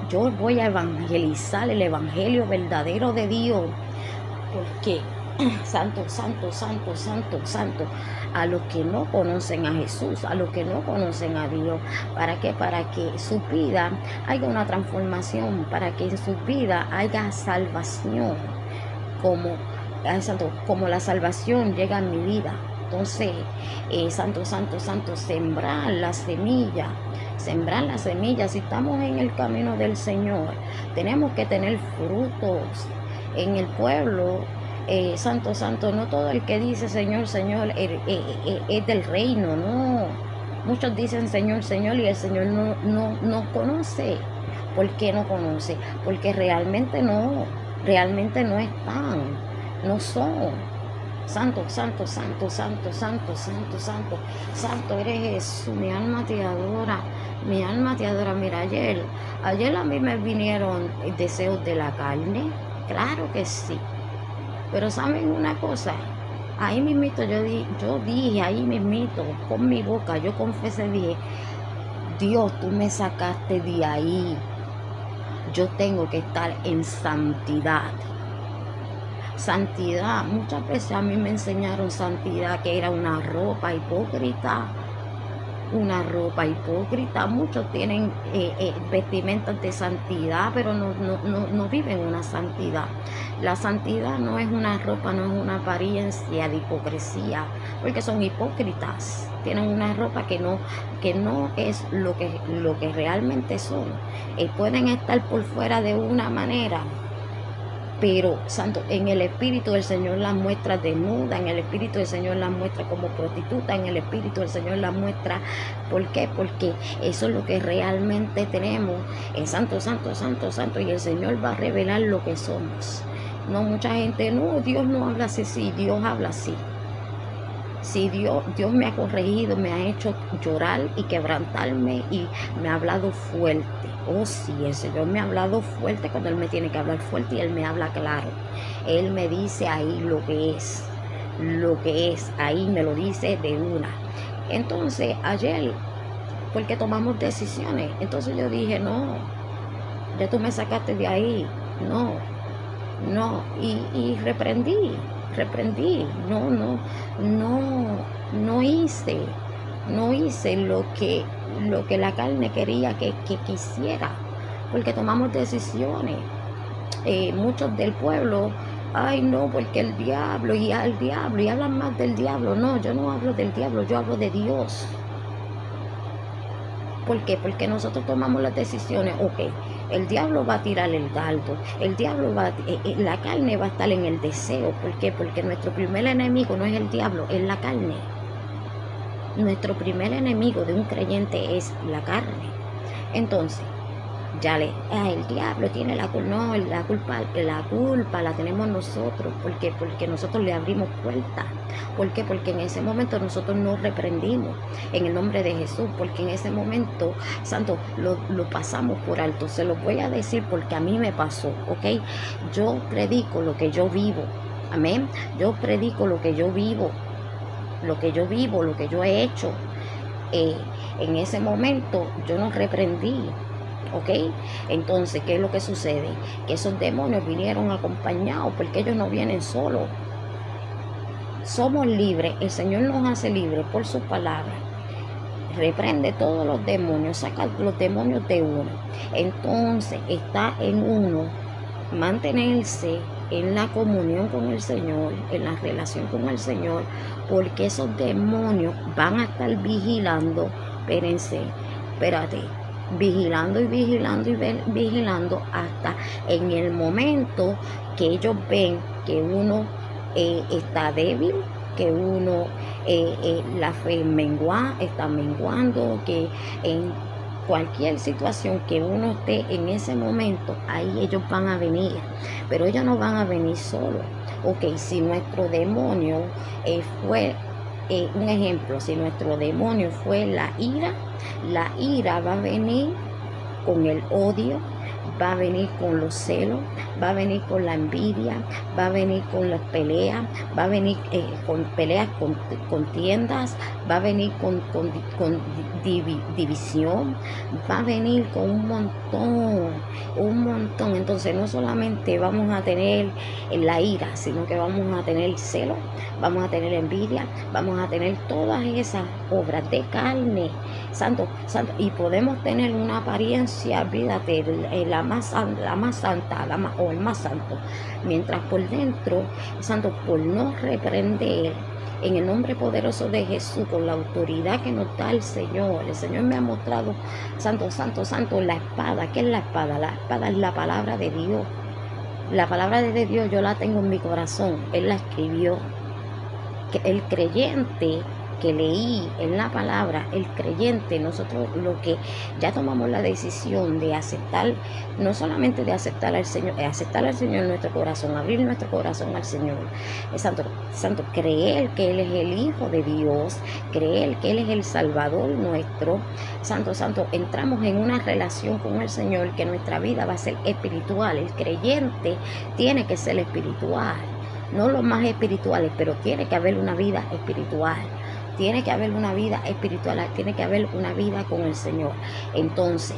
Yo voy a evangelizar el evangelio verdadero de Dios. Porque santo, a los que no conocen a Jesús, a los que no conocen a Dios. ¿Para qué? Para que su vida haya una transformación, para que en su vida haya salvación, como la salvación llega en mi vida. Entonces, sembrar la semilla. Si estamos en el camino del Señor, tenemos que tener frutos en el pueblo. Santo, no todo el que dice Señor, Señor es del reino, no. Muchos dicen Señor, Señor, y el Señor no conoce. ¿Por qué no conoce? Porque realmente no están, no son. Santo, santo, santo, santo, santo, santo, santo, santo eres Jesús, mi alma te adora, mi alma te adora. Mira, ayer a mí me vinieron deseos de la carne, claro que sí, pero ¿saben una cosa? Ahí mismito yo dije, ahí mismito, con mi boca, yo confesé, dije, Dios, tú me sacaste de ahí, yo tengo que estar en santidad. Santidad, muchas veces a mí me enseñaron santidad que era una ropa hipócrita, muchos tienen vestimentas de santidad, pero no viven una santidad. La santidad no es una ropa, no es una apariencia de hipocresía, porque son hipócritas, tienen una ropa que no es lo que realmente son. Pueden estar por fuera de una manera, pero santo, en el Espíritu del Señor las muestra desnuda, en el Espíritu del Señor las muestra como prostituta, en el Espíritu del Señor las muestra. ¿Por qué? Porque eso es lo que realmente tenemos, es santo, santo, santo, santo, y el Señor va a revelar lo que somos. No, mucha gente, no, Dios no habla así, sí, Dios habla así. Si Dios me ha corregido, me ha hecho llorar y quebrantarme y me ha hablado fuerte. Oh sí, el Señor me ha hablado fuerte cuando Él me tiene que hablar fuerte y Él me habla claro. Él me dice ahí lo que es, ahí me lo dice de una. Entonces ayer, porque tomamos decisiones, entonces yo dije, no, ya tú me sacaste de ahí, no, y reprendí, no hice lo que la carne quería que quisiera, porque tomamos decisiones. Muchos del pueblo, ay no, porque el diablo, y al diablo, y hablan más del diablo. No, yo no hablo del diablo, yo hablo de Dios. ¿Por qué? Porque nosotros tomamos las decisiones. Ok, el diablo va a tirar el dardo, el diablo la carne va a estar en el deseo. ¿Por qué? Porque nuestro primer enemigo no es el diablo, es la carne. Nuestro primer enemigo de un creyente es la carne. Entonces, el diablo tiene la culpa. No, la culpa la tenemos nosotros. ¿Por qué? Porque nosotros le abrimos puertas. ¿Por qué? Porque en ese momento nosotros no reprendimos en el nombre de Jesús, porque en ese momento, santo, lo pasamos por alto. Se lo voy a decir porque a mí me pasó, ¿ok? Yo predico lo que yo vivo, amén. Yo predico lo que yo vivo, lo que yo he hecho. En ese momento yo no reprendí, ¿ok? Entonces, ¿qué es lo que sucede? Que esos demonios vinieron acompañados, porque ellos no vienen solos. Somos libres, el Señor nos hace libres por su palabra. Reprende todos los demonios, saca los demonios de uno. Entonces, está en uno mantenerse en la comunión con el Señor, en la relación con el Señor, porque esos demonios van a estar vigilando, espérate, vigilando hasta en el momento que ellos ven que uno está débil, que uno la fe está menguando, que en cualquier situación que uno esté en ese momento, ahí ellos van a venir, pero ellos no van a venir solos. Ok, si nuestro demonio fue un ejemplo, si nuestro demonio fue la ira va a venir con el odio, va a venir con los celos, va a venir con la envidia, va a venir con las peleas, va a venir con peleas, con contiendas, va a venir con división, va a venir con un montón. Entonces no solamente vamos a tener la ira, sino que vamos a tener celo, vamos a tener envidia, vamos a tener todas esas obras de carne, santo, y podemos tener una apariencia, olvídate, la más santa, o el más santo, mientras por dentro, santo, por no reprender en el nombre poderoso de Jesús, con la autoridad que nos da el Señor me ha mostrado, santo, la espada. ¿Qué es la espada? La espada es la palabra de Dios. La palabra de Dios yo la tengo en mi corazón, Él la escribió. Que el creyente que leí en la palabra, el creyente, nosotros lo que ya tomamos la decisión de aceptar, no solamente de aceptar al Señor en nuestro corazón, abrir nuestro corazón al Señor, santo, creer que Él es el Hijo de Dios, creer que Él es el Salvador nuestro, santo, entramos en una relación con el Señor, que nuestra vida va a ser espiritual. El creyente tiene que ser espiritual, no los más espirituales, pero tiene que haber una vida espiritual. Tiene que haber una vida espiritual, tiene que haber una vida con el Señor. Entonces,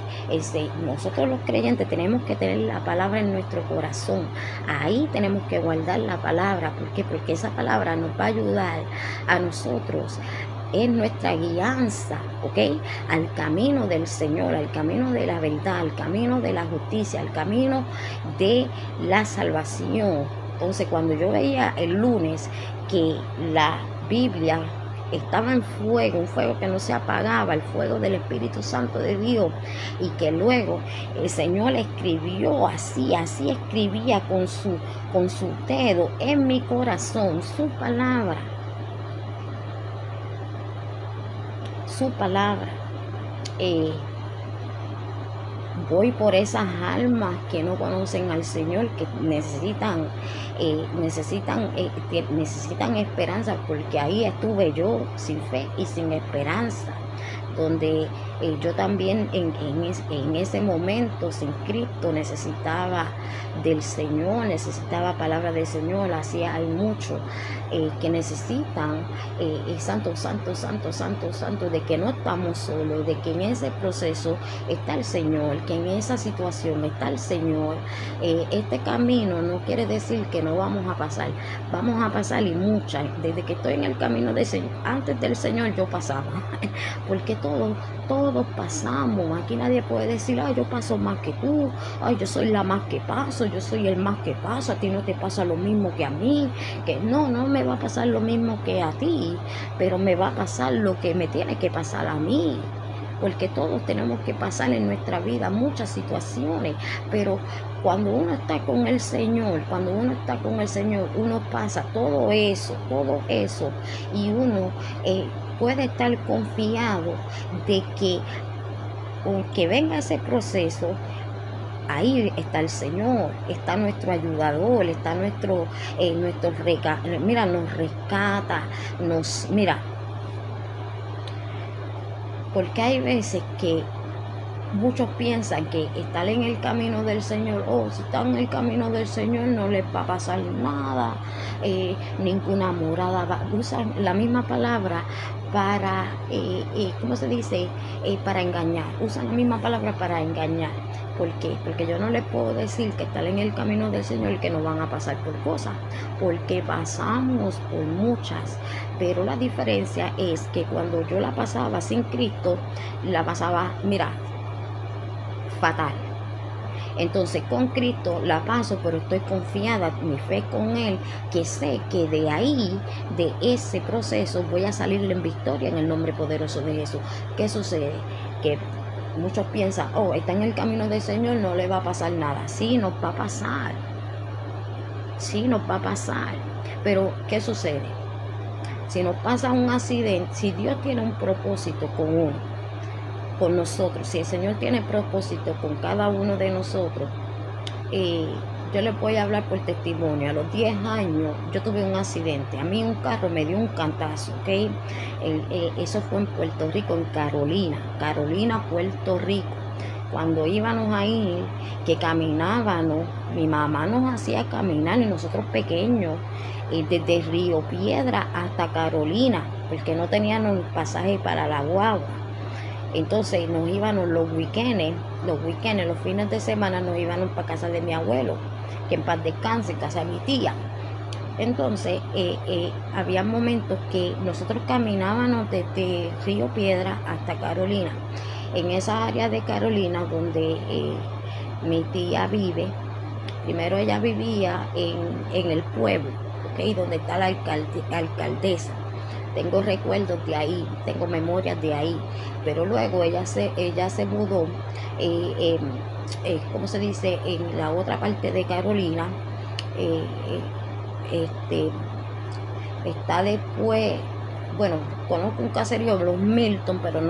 nosotros los creyentes tenemos que tener la palabra en nuestro corazón. Ahí tenemos que guardar la palabra. ¿Por qué? Porque esa palabra nos va a ayudar a nosotros. Es nuestra guianza, ¿ok? Al camino del Señor, al camino de la verdad, al camino de la justicia, al camino de la salvación. Entonces, cuando yo veía el lunes que la Biblia estaba en fuego, un fuego que no se apagaba, el fuego del Espíritu Santo de Dios, y que luego el Señor escribió así escribía con su dedo en mi corazón su palabra. Voy por esas almas que no conocen al Señor, que necesitan esperanza, porque ahí estuve yo sin fe y sin esperanza, donde yo también en ese momento sin Cristo necesitaba del Señor, necesitaba palabra del Señor. Así hay muchos que necesitan santo, de que no estamos solos, de que en ese proceso está el Señor, que en esa situación está el Señor. Este camino no quiere decir que no vamos a pasar y muchas. Desde que estoy en el camino del Señor, antes del Señor yo pasaba, porque todos pasamos. Aquí nadie puede decir, ay, yo paso más que tú, ay, yo soy la más que paso, yo soy el más que paso, a ti no te pasa lo mismo que a mí, que no me va a pasar lo mismo que a ti, pero me va a pasar lo que me tiene que pasar a mí, porque todos tenemos que pasar en nuestra vida muchas situaciones, pero cuando uno está con el Señor, uno pasa todo eso, y uno puede estar confiado de que aunque venga ese proceso, ahí está el Señor, está nuestro ayudador, está nos rescata, porque hay veces que muchos piensan que estar en el camino del Señor, si están en el camino del Señor no les va a pasar nada, ninguna morada usan la misma palabra para, ¿cómo se dice? Para engañar, usan la misma palabra para engañar. ¿Por qué? Porque yo no les puedo decir que estar en el camino del Señor que no van a pasar por cosas, porque pasamos por muchas, pero la diferencia es que cuando yo la pasaba sin Cristo, la pasaba, fatal. Entonces con Cristo la paso, pero estoy confiada, mi fe con Él, que sé que de ahí, de ese proceso, voy a salir en victoria en el nombre poderoso de Jesús. ¿Qué sucede? Que muchos piensan, está en el camino del Señor, no le va a pasar nada. Sí, nos va a pasar. Pero ¿qué sucede? Si nos pasa un accidente, si Dios tiene un propósito con nosotros, si el Señor tiene propósito con cada uno de nosotros, yo les voy a hablar por testimonio. A los 10 años yo tuve un accidente, a mí un carro me dio un cantazo, ¿ok? Eso fue en Puerto Rico, en Carolina, Puerto Rico. Cuando íbamos a ir, que caminábamos, mi mamá nos hacía caminar, y nosotros pequeños, desde Río Piedra hasta Carolina, porque no teníamos pasaje para la guagua. Entonces nos íbamos los weekends, los fines de semana nos íbamos para casa de mi abuelo, que en paz descanse, casa de mi tía. Entonces había momentos que nosotros caminábamos desde Río Piedra hasta Carolina. En esa área de Carolina donde mi tía vive, primero ella vivía en el pueblo, ¿okay? Donde está la alcaldesa. Tengo recuerdos de ahí, tengo memorias de ahí, pero luego ella se mudó, ¿cómo se dice? En la otra parte de Carolina, está después bueno, conozco un caserío, los Milton, pero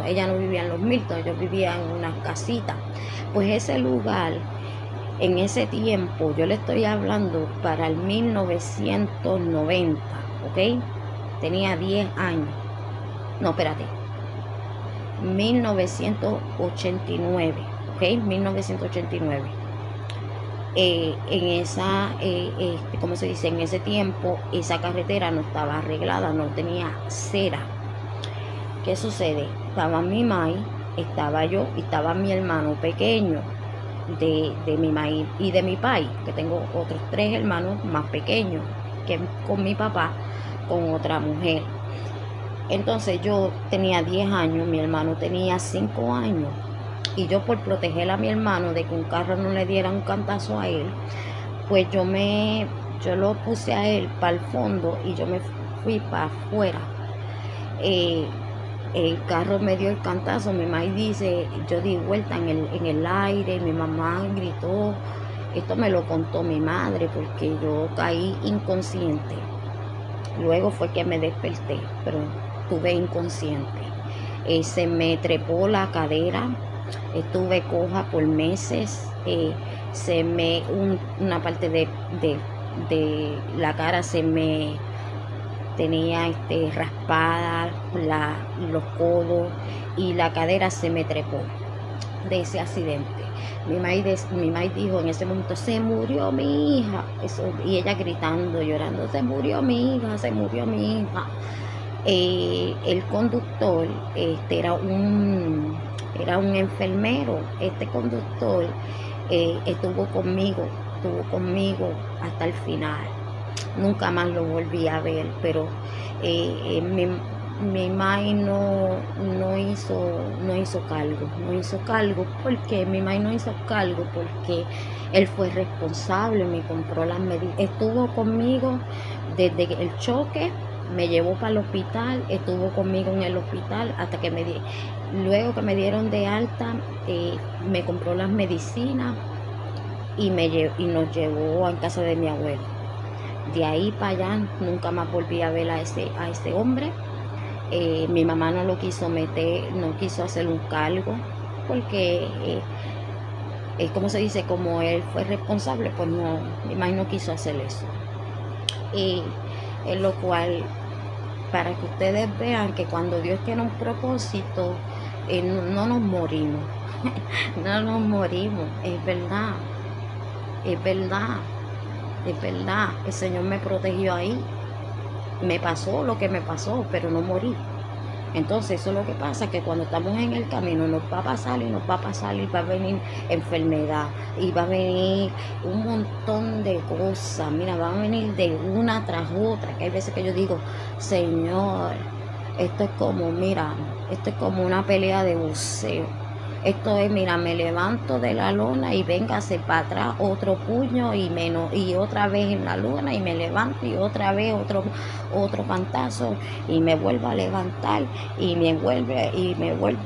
ella no vivía en los Milton, ellos vivían en unas casitas. Pues ese lugar, en ese tiempo, yo le estoy hablando para el 1990, ¿ok? Tenía 10 años. No, espérate. 1989, ¿ok? 1989. En esa, ¿cómo se dice? En ese tiempo, esa carretera no estaba arreglada, no tenía cera. ¿Qué sucede? Estaba mi mai, estaba yo y estaba mi hermano pequeño de mi mai y de mi pai, que tengo otros 3 hermanos más pequeños que con mi papá, con otra mujer. Entonces yo tenía 10 años, mi hermano tenía 5 años. Y yo, por proteger a mi hermano de que un carro no le diera un cantazo a él, pues yo lo puse a él para el fondo y yo me fui para afuera. El carro me dio el cantazo, mi mamá dice, yo di vuelta en el aire, mi mamá gritó. Esto me lo contó mi madre porque yo caí inconsciente. Luego fue que me desperté, pero estuve inconsciente. Se me trepó la cadera, estuve coja por meses, una parte de la cara se me tenía raspada, los codos y la cadera se me trepó de ese accidente. Mi mamá dijo en ese momento, se murió mi hija. Y ella gritando, llorando, se murió mi hija, se murió mi hija. El conductor era un enfermero. Este conductor estuvo conmigo hasta el final. Nunca más lo volví a ver, pero mi mai no hizo cargo porque mi mai no hizo cargo porque él fue responsable, me compró las medidas, estuvo conmigo desde el choque, me llevó para el hospital, estuvo conmigo en el hospital hasta que luego que me dieron de alta, me compró las medicinas y nos llevó a casa de mi abuelo. De ahí para allá nunca más volví a ver a ese hombre. Mi mamá no lo quiso meter, no quiso hacer un cargo porque como se dice, como él fue responsable, pues no, mi mamá no quiso hacer eso. En lo cual, para que ustedes vean que cuando Dios tiene un propósito, no nos morimos. No nos morimos, es verdad, es verdad, es verdad. El Señor me protegió ahí. Me pasó lo que me pasó, pero no morí. Entonces eso es lo que pasa, que cuando estamos en el camino nos va a pasar y nos va a pasar y va a venir enfermedad y va a venir un montón de cosas. Mira, va a venir de una tras otra, que hay veces que yo digo, Señor, esto es como una pelea de boxeo. Esto es, mira, me levanto de la lona y véngase para atrás otro puño y otra vez en la lona y me levanto y otra vez otro pantazo y me vuelvo a levantar y me vuelve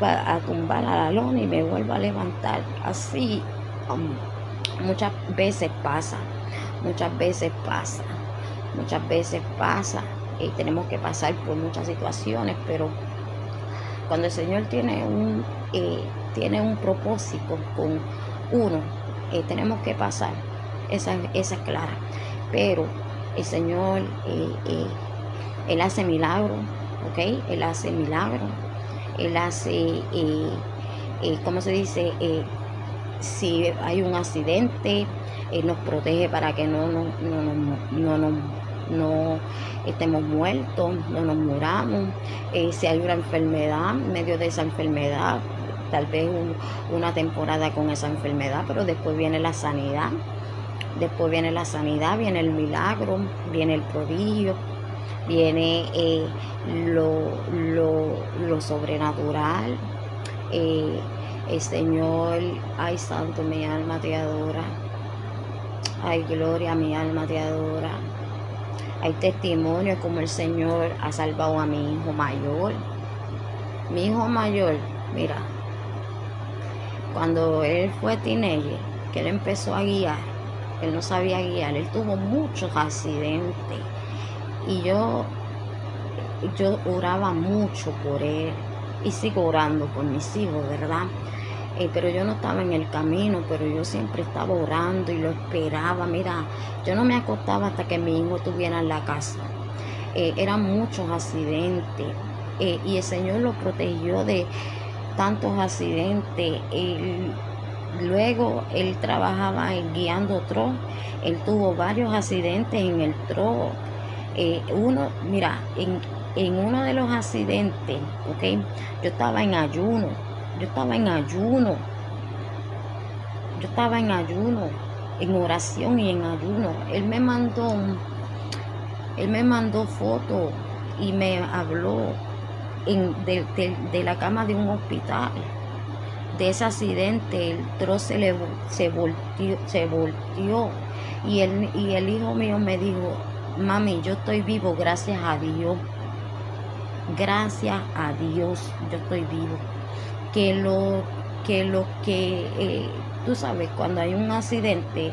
a tumbar a la lona y me vuelvo a levantar. Así muchas veces pasa y tenemos que pasar por muchas situaciones, pero cuando el Señor tiene un propósito con uno, tenemos que pasar, esa es clara, pero el Señor, Él hace milagros, ¿ok? Él hace milagros, Él hace, ¿cómo se dice? Si hay un accidente, Él nos protege para que no estemos muertos, no nos muramos. Si hay una enfermedad, en medio de esa enfermedad, tal vez una temporada con esa enfermedad, pero después viene la sanidad, viene el milagro, viene el prodigio, viene lo sobrenatural. El Señor, ay santo, mi alma te adora. Ay gloria, mi alma te adora. Hay testimonios como el Señor ha salvado a mi hijo mayor. Mi hijo mayor, mira, cuando él fue teenager, que él empezó a guiar, él no sabía guiar, él tuvo muchos accidentes. Y yo yo oraba mucho por él y sigo orando por mis hijos, ¿verdad? Pero yo no estaba en el camino, pero yo siempre estaba orando y lo esperaba. Mira, yo no me acostaba hasta que mi hijo estuviera en la casa. Eran muchos accidentes y el Señor lo protegió de tantos accidentes. Luego él trabajaba guiando truck. Él tuvo varios accidentes en el truck. Mira, en uno de los accidentes, ¿ok? Yo estaba en ayuno. Yo estaba en oración y en ayuno. Él me mandó fotos y me habló de la cama de un hospital, de ese accidente. El trozo se volteó y el hijo mío me dijo: mami, yo estoy vivo, gracias a Dios. Gracias a Dios, yo estoy vivo. Tú sabes, cuando hay un accidente,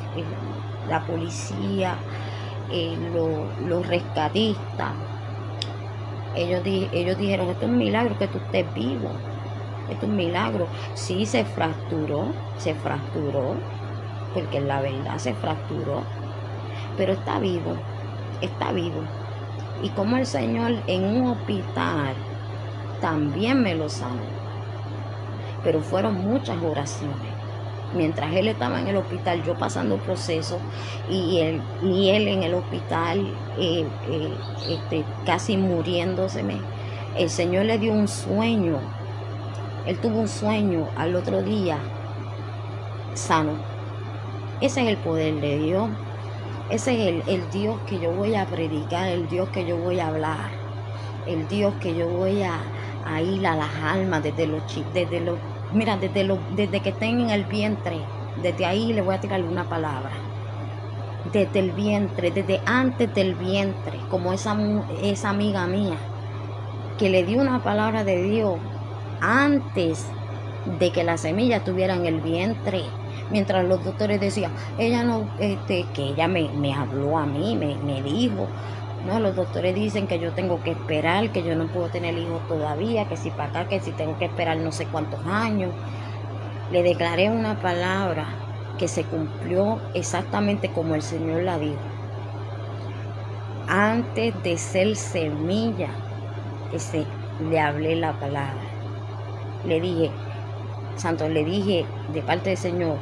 la policía, los rescatistas, ellos dijeron: esto es un milagro que tú estés vivo, esto es un milagro. Sí, se fracturó, porque la verdad se fracturó, pero está vivo. Y como el Señor en un hospital también me lo sanó, pero fueron muchas oraciones. Mientras él estaba en el hospital, yo pasando proceso, y él en el hospital, casi muriéndoseme, el Señor le dio un sueño. Él tuvo un sueño al otro día sano. Ese es el poder de Dios. Ese es el Dios que yo voy a predicar, el Dios que yo voy a hablar, el Dios que yo voy a ir a las almas desde que estén en el vientre. Desde ahí le voy a tirar una palabra. Desde el vientre, desde antes del vientre, como esa amiga mía que le dio una palabra de Dios antes de que la semilla estuviera en el vientre. Mientras los doctores decían, ella no, que ella me habló a mí, me dijo, no, los doctores dicen que yo tengo que esperar, que yo no puedo tener hijos todavía, que si para acá, que si tengo que esperar no sé cuántos años. Le declaré una palabra que se cumplió exactamente como el Señor la dijo. Antes de ser semilla, le hablé la palabra. Le dije, le dije de parte del Señor,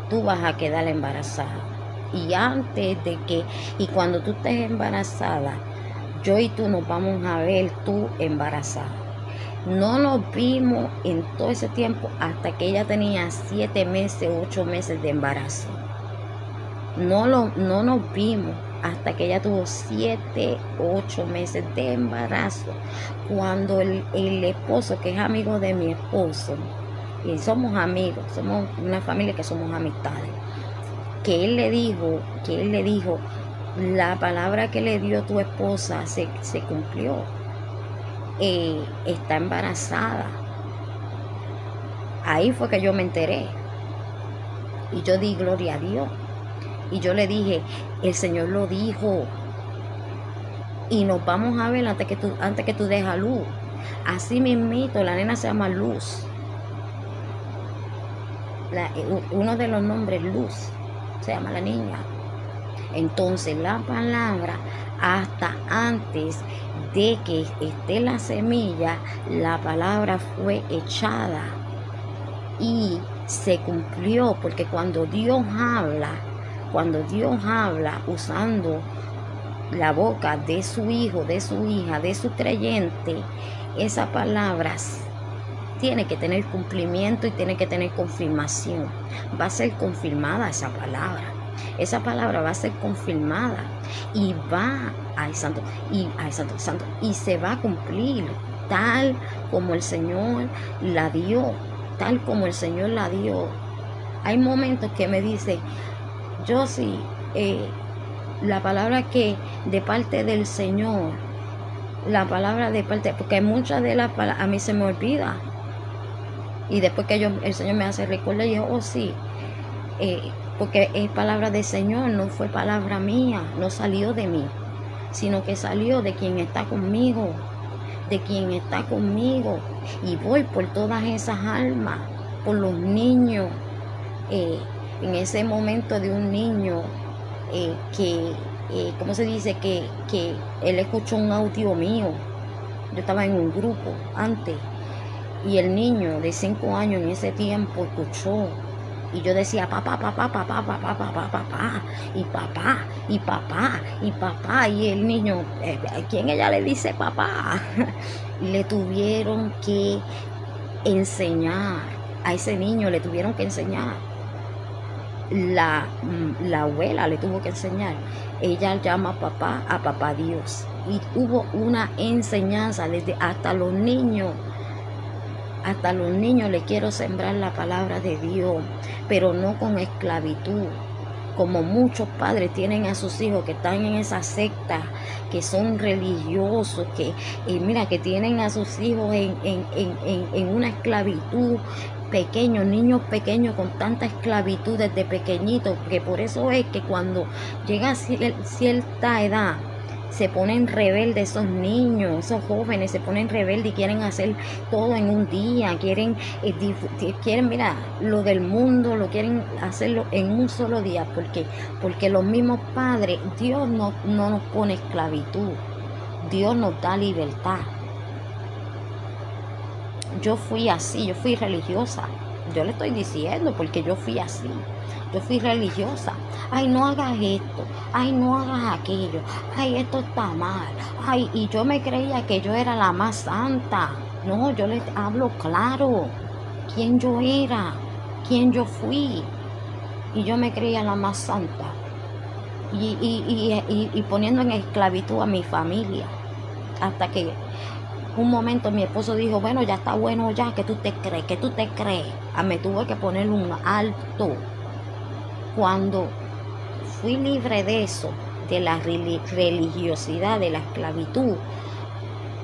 tú vas a quedar embarazada. Y cuando tú estés embarazada, yo y tú nos vamos a ver tú embarazada. No nos vimos en todo ese tiempo hasta que ella tenía 7 meses, 8 meses de embarazo. No nos vimos hasta que ella tuvo 7, 8 meses de embarazo. Cuando el esposo, que es amigo de mi esposo, y somos amigos, somos una familia que somos amistades, que él le dijo, la palabra que le dio tu esposa se cumplió. Está embarazada. Ahí fue que yo me enteré. Y yo di gloria a Dios. Y yo le dije, el Señor lo dijo. Y nos vamos a ver antes que tú dejas luz. Así mismito, la nena se llama Luz. Uno de los nombres Luz se llama la niña. Entonces la palabra, hasta antes de que esté la semilla, la palabra fue echada y se cumplió, porque cuando Dios habla usando la boca de su hijo, de su hija, de su creyente, esa palabra tiene que tener cumplimiento y tiene que tener confirmación. Va a ser confirmada esa palabra. Esa palabra va a ser confirmada y y se va a cumplir tal como el Señor la dio, Hay momentos que me dice, yo sí, la palabra que de parte del Señor, porque muchas de las palabras a mí se me olvida. Y después que el Señor me hace recordar, y yo, oh sí, porque es palabra del Señor, no fue palabra mía, no salió de mí. sino que salió de quien está conmigo, de quien está conmigo. Y voy por todas esas almas, por los niños. En ese momento de un niño ¿cómo se dice? Que él escuchó un audio mío. Yo estaba en un grupo antes y el niño de 5 años en ese tiempo escuchó y yo decía papá, papá, papá, papá, papá, papá, y papá, y papá, y papá, y el niño, ¿a quién ella le dice papá? Le tuvieron que enseñar, a ese niño le tuvieron que enseñar. La abuela le tuvo que enseñar. Ella llama papá a papá Dios. Y hubo una enseñanza desde hasta los niños le quiero sembrar la palabra de Dios, pero no con esclavitud. Como muchos padres tienen a sus hijos que están en esa secta, que son religiosos, que tienen a sus hijos en una esclavitud, pequeños, niños pequeños con tanta esclavitud desde pequeñitos, que por eso es que cuando llega a cierta edad se ponen rebeldes esos niños, esos jóvenes se ponen rebeldes y quieren hacer todo en un día, quieren lo del mundo lo quieren hacerlo en un solo día, porque los mismos padres, Dios no nos pone esclavitud, Dios nos da libertad. Yo fui así, yo fui religiosa, yo le estoy diciendo porque yo fui así. Yo fui religiosa. Ay, no hagas esto. Ay, no hagas aquello. Ay, esto está mal. Ay, y yo me creía que yo era la más santa. No, yo les hablo claro. Quién yo era. Quién yo fui. Y yo me creía la más santa. Y poniendo en esclavitud a mi familia. Hasta que un momento mi esposo dijo, bueno, ya está bueno ya, ¿qué tú te crees? ¿Qué tú te crees? Me tuve que poner un alto. Cuando fui libre de eso, de la religiosidad, de la esclavitud,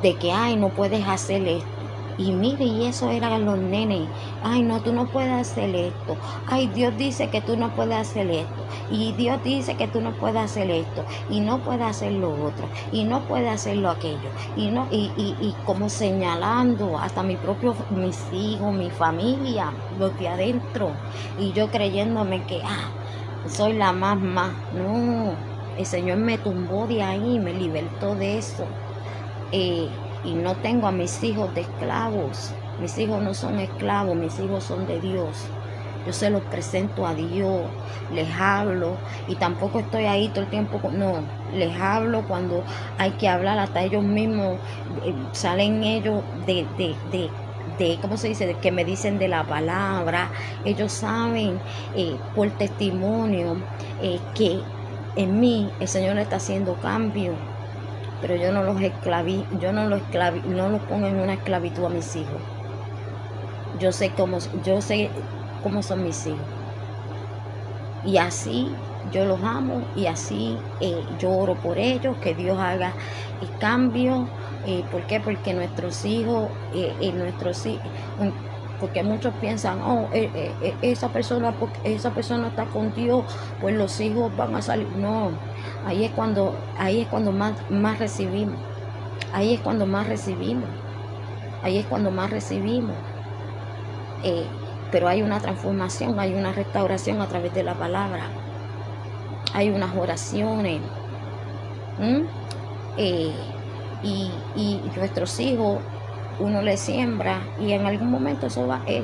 de que, ay, no puedes hacer esto. Y mire, y eso eran los nenes. Ay, no, tú no puedes hacer esto. Ay, Dios dice que tú no puedes hacer esto. Y Dios dice que tú no puedes hacer esto. Y no puedes hacer lo otro. Y no puedes hacer lo aquello. Y como señalando hasta mis hijos, mi familia, los de adentro. Y yo creyéndome que, soy la más. No, el Señor me tumbó de ahí, me libertó de eso. Y no tengo a mis hijos de esclavos. Mis hijos no son esclavos, mis hijos son de Dios. Yo se los presento a Dios, les hablo y tampoco estoy ahí todo el tiempo. No, les hablo cuando hay que hablar, hasta ellos mismos salen ellos de ¿cómo se dice? Que me dicen de la palabra. Ellos saben por testimonio que en mí el Señor está haciendo cambio. Pero yo no los pongo en una esclavitud a mis hijos. Yo sé cómo son mis hijos. Y así yo los amo y así yo oro por ellos, que Dios haga el cambio. ¿Por qué? Porque nuestros hijos, porque muchos piensan, esa persona está con Dios, pues los hijos van a salir. No, ahí es cuando más recibimos. Ahí es cuando más recibimos. Pero hay una transformación, hay una restauración a través de la palabra. Hay unas oraciones. Y nuestros hijos, uno les siembra y en algún momento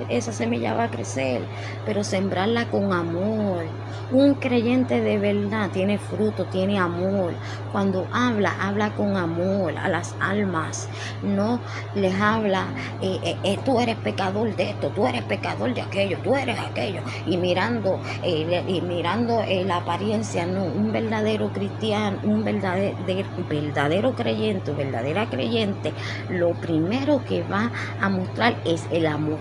esa semilla va a crecer, pero sembrarla con amor. Un creyente de verdad tiene fruto, tiene amor. Cuando habla con amor a las almas. No les habla, tú eres pecador de esto, tú eres pecador de aquello, tú eres aquello. Y mirando la apariencia. No, un verdadero cristiano, un verdadero creyente, verdadera creyente, lo primero que va a mostrar es el amor.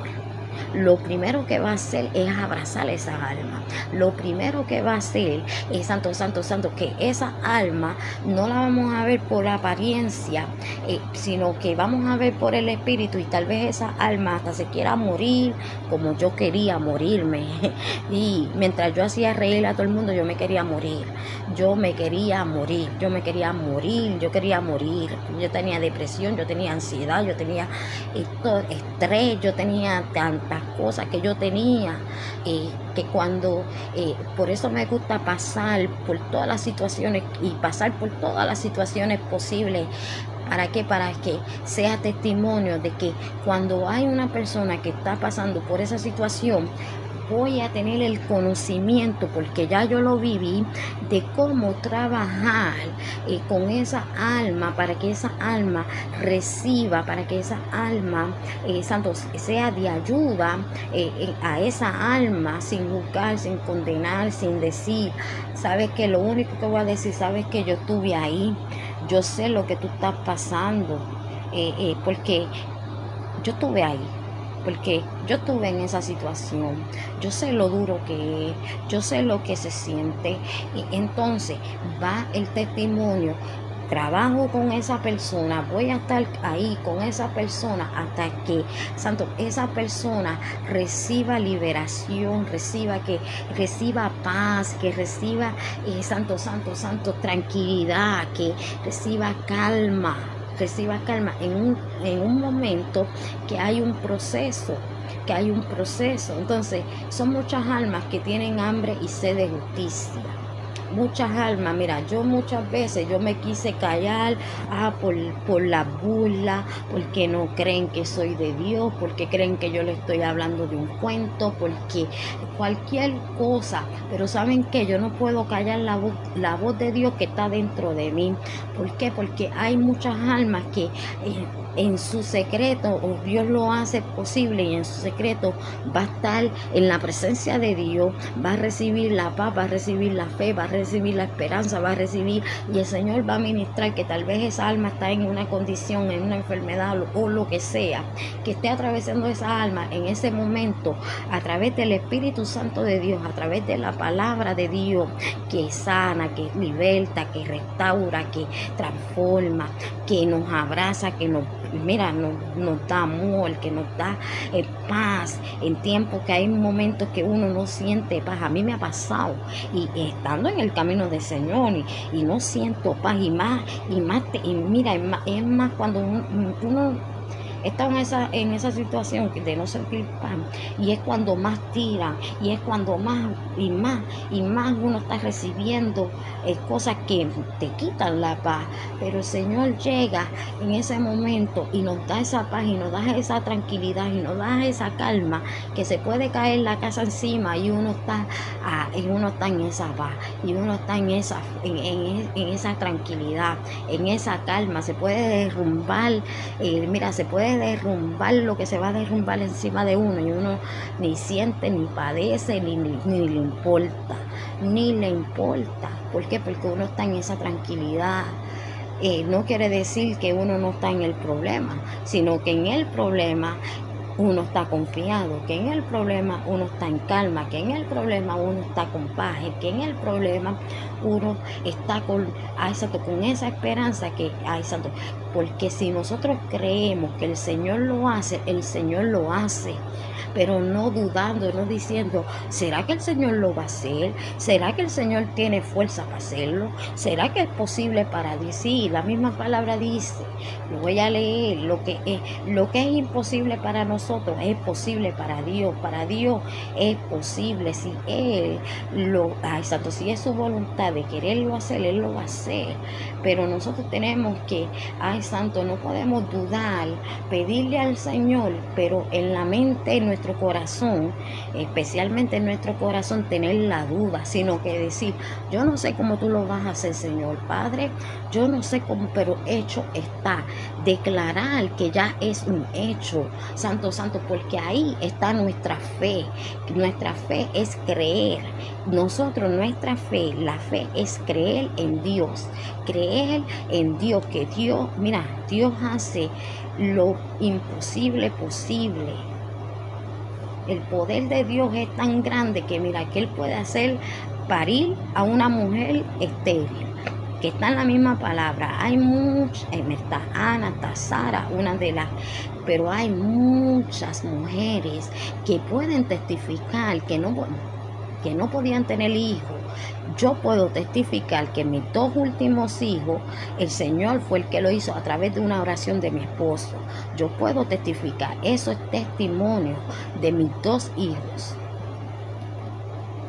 lo primero que va a hacer es abrazar esa alma. Lo primero que va a hacer es, santo, santo, santo, que esa alma no la vamos a ver por apariencia, sino que vamos a ver por el espíritu, y tal vez esa alma hasta se quiera morir como yo quería morirme. Y mientras yo hacía reír a todo el mundo, yo me quería morir. Yo quería morir. Yo tenía depresión, yo tenía ansiedad, yo tenía estrés, yo tenía tantas cosas que yo tenía, que cuando, por eso me gusta pasar por todas las situaciones y pasar por todas las situaciones posibles. ¿Para qué? Para que sea testimonio de que cuando hay una persona que está pasando por esa situación, voy a tener el conocimiento, porque ya yo lo viví, de cómo trabajar con esa alma, para que esa alma reciba, para que esa alma, santo, sea de ayuda a esa alma, sin juzgar, sin condenar, sin decir, sabes que lo único que voy a decir, sabes que yo estuve ahí, yo sé lo que tú estás pasando, porque yo estuve ahí. Porque yo estuve en esa situación, yo sé lo duro que es, yo sé lo que se siente, y entonces va el testimonio. Trabajo con esa persona, voy a estar ahí con esa persona hasta que, santo, esa persona reciba liberación, reciba paz, que reciba, santo, santo, santo, tranquilidad, que reciba calma en un momento que hay un proceso. Entonces, son muchas almas que tienen hambre y sed de justicia. Muchas almas, mira, yo muchas veces yo me quise callar por la burla, porque no creen que soy de Dios, porque creen que yo le estoy hablando de un cuento, porque cualquier cosa, pero ¿saben qué? Yo no puedo callar la voz de Dios que está dentro de mí. ¿Por qué? Porque hay muchas almas que en su secreto, o Dios lo hace posible, y en su secreto va a estar en la presencia de Dios, va a recibir la paz, va a recibir la fe, va a recibir la esperanza, va a recibir, y el Señor va a ministrar que tal vez esa alma está en una condición, en una enfermedad o lo que sea, que esté atravesando esa alma en ese momento, a través del Espíritu Santo de Dios, a través de la palabra de Dios, que sana, que liberta, que restaura, que transforma, que nos abraza, que nos da amor, que nos da paz en tiempos que hay momentos que uno no siente paz. A mí me ha pasado, y estando en el camino del Señor, y no siento paz, y es más cuando uno está en esa situación de no sentir paz, y es cuando más tiran, y es cuando más uno está recibiendo cosas que te quitan la paz. Pero el Señor llega en ese momento y nos da esa paz, y nos da esa tranquilidad, y nos da esa calma, que se puede caer la casa encima y uno está en esa paz, y uno está en esa tranquilidad, en esa calma. Se puede derrumbar, se puede derrumbar lo que se va a derrumbar encima de uno, y uno ni siente, ni padece, ni le importa. ¿Por qué? Porque uno está en esa tranquilidad. No quiere decir que uno no está en el problema, sino que en el problema uno está confiado, que en el problema uno está en calma, que en el problema uno está con paz, que en el problema uno está con esa esperanza que hay, santo. Porque si nosotros creemos que el Señor lo hace, el Señor lo hace. Pero no dudando, no diciendo, ¿será que el Señor lo va a hacer? ¿Será que el Señor tiene fuerza para hacerlo? ¿Será que es posible para Dios? Sí, la misma palabra dice, lo voy a leer, lo que es imposible para nosotros es posible para Dios. Para Dios es posible. Si Él si es su voluntad de quererlo hacer, Él lo va a hacer. Pero nosotros tenemos que, santo, no podemos dudar, pedirle al Señor, pero en la mente, en nuestro corazón, especialmente en nuestro corazón, tener la duda, sino que decir, yo no sé cómo tú lo vas a hacer, Señor Padre, yo no sé cómo, pero hecho está. Declarar que ya es un hecho, santo, porque ahí está nuestra fe. Nuestra fe es creer. Nuestra fe, la fe es creer en Dios, que Dios hace lo imposible posible. El poder de Dios es tan grande que mira, que Él puede hacer parir a una mujer estéril, que está en la misma palabra. Hay muchas, está Ana, está Sara, una de las, pero hay muchas mujeres que pueden testificar que no podían tener hijos. Yo puedo testificar que mis 2 últimos hijos, el Señor fue el que lo hizo a través de una oración de mi esposo. Yo puedo testificar, eso es testimonio de mis 2 hijos.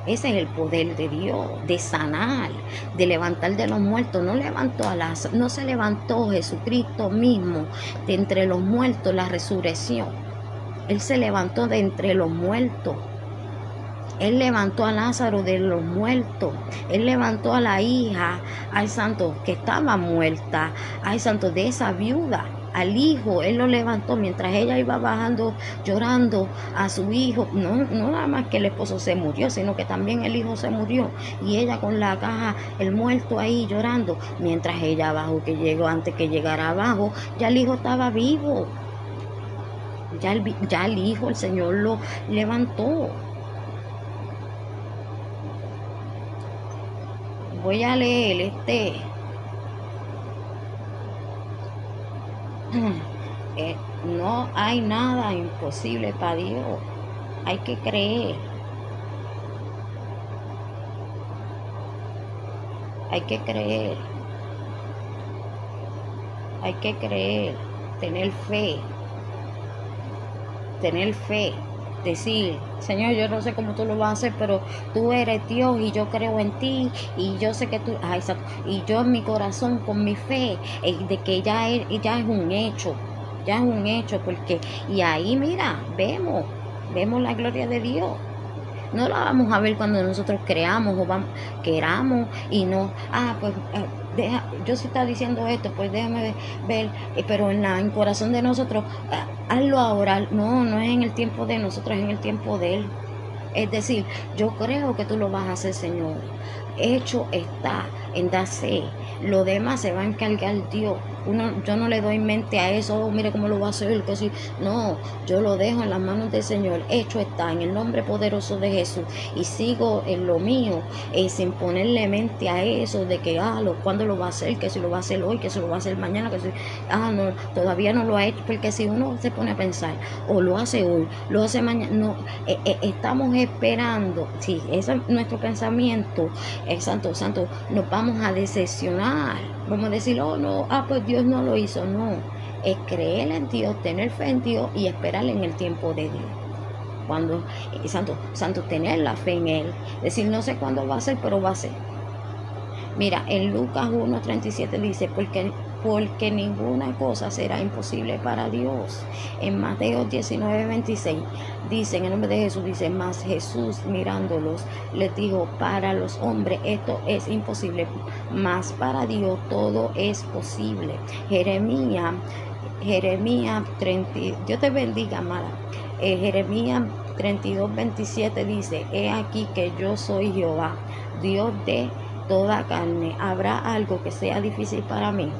Ese es el poder de Dios, de sanar, de levantar de los muertos. No se levantó Jesucristo mismo de entre los muertos, la resurrección. Él se levantó de entre los muertos. Él levantó a Lázaro de los muertos. Él levantó a la hija, al santo, que estaba muerta, al santo, de esa viuda. Al hijo, Él lo levantó mientras ella iba bajando, llorando a su hijo. No nada más que el esposo se murió, sino que también el hijo se murió. Y ella con la caja, el muerto ahí llorando. Mientras ella abajo, que llegó, antes que llegara abajo, ya el hijo estaba vivo. Ya el hijo, el Señor lo levantó. Voy a leer no hay nada imposible para Dios. Hay que creer. Hay que creer. Hay que creer. Tener fe. Tener fe. Decir, Señor, yo no sé cómo tú lo vas a hacer, pero tú eres Dios y yo creo en ti y yo sé que tú, y yo en mi corazón con mi fe de que ya es un hecho, porque, y ahí mira, vemos la gloria de Dios. No la vamos a ver cuando nosotros creamos o queramos y no, pues yo sí está diciendo esto, pues déjame ver, pero en el corazón de nosotros, hazlo ahora. No es en el tiempo de nosotros, es en el tiempo de Él. Es decir, yo creo que tú lo vas a hacer, Señor. Hecho está, en darse. Lo demás se va a encargar Dios. Yo no le doy mente a eso, mire cómo lo va a hacer, que sí. No, yo lo dejo en las manos del Señor. Hecho está, en el nombre poderoso de Jesús. Y sigo en lo mío, sin ponerle mente a eso de que, ¿cuándo lo va a hacer? Que si lo va a hacer hoy, que si lo va a hacer mañana, que si, no, todavía no lo ha hecho. Porque si uno se pone a pensar, o lo hace hoy, lo hace mañana, no, estamos esperando. Sí, ese es nuestro pensamiento. Santo, nos vamos a decepcionar. Vamos a decir, no, pues Dios no lo hizo. No, es creer en Dios, tener fe en Dios y esperar en el tiempo de Dios. Cuando, santo, tener la fe en Él. Decir, no sé cuándo va a ser, pero va a ser. Mira, en Lucas 1:37 dice, porque ninguna cosa será imposible para Dios. En Mateo 19:26 dice, en el nombre de Jesús, dice, mas Jesús mirándolos les dijo, para los hombres esto es imposible, mas para Dios todo es posible. Jeremías 30, Dios te bendiga, amada. Jeremías 32:27 dice, he aquí que yo soy Jehová, Dios de toda carne. ¿Habrá algo que sea difícil para mí?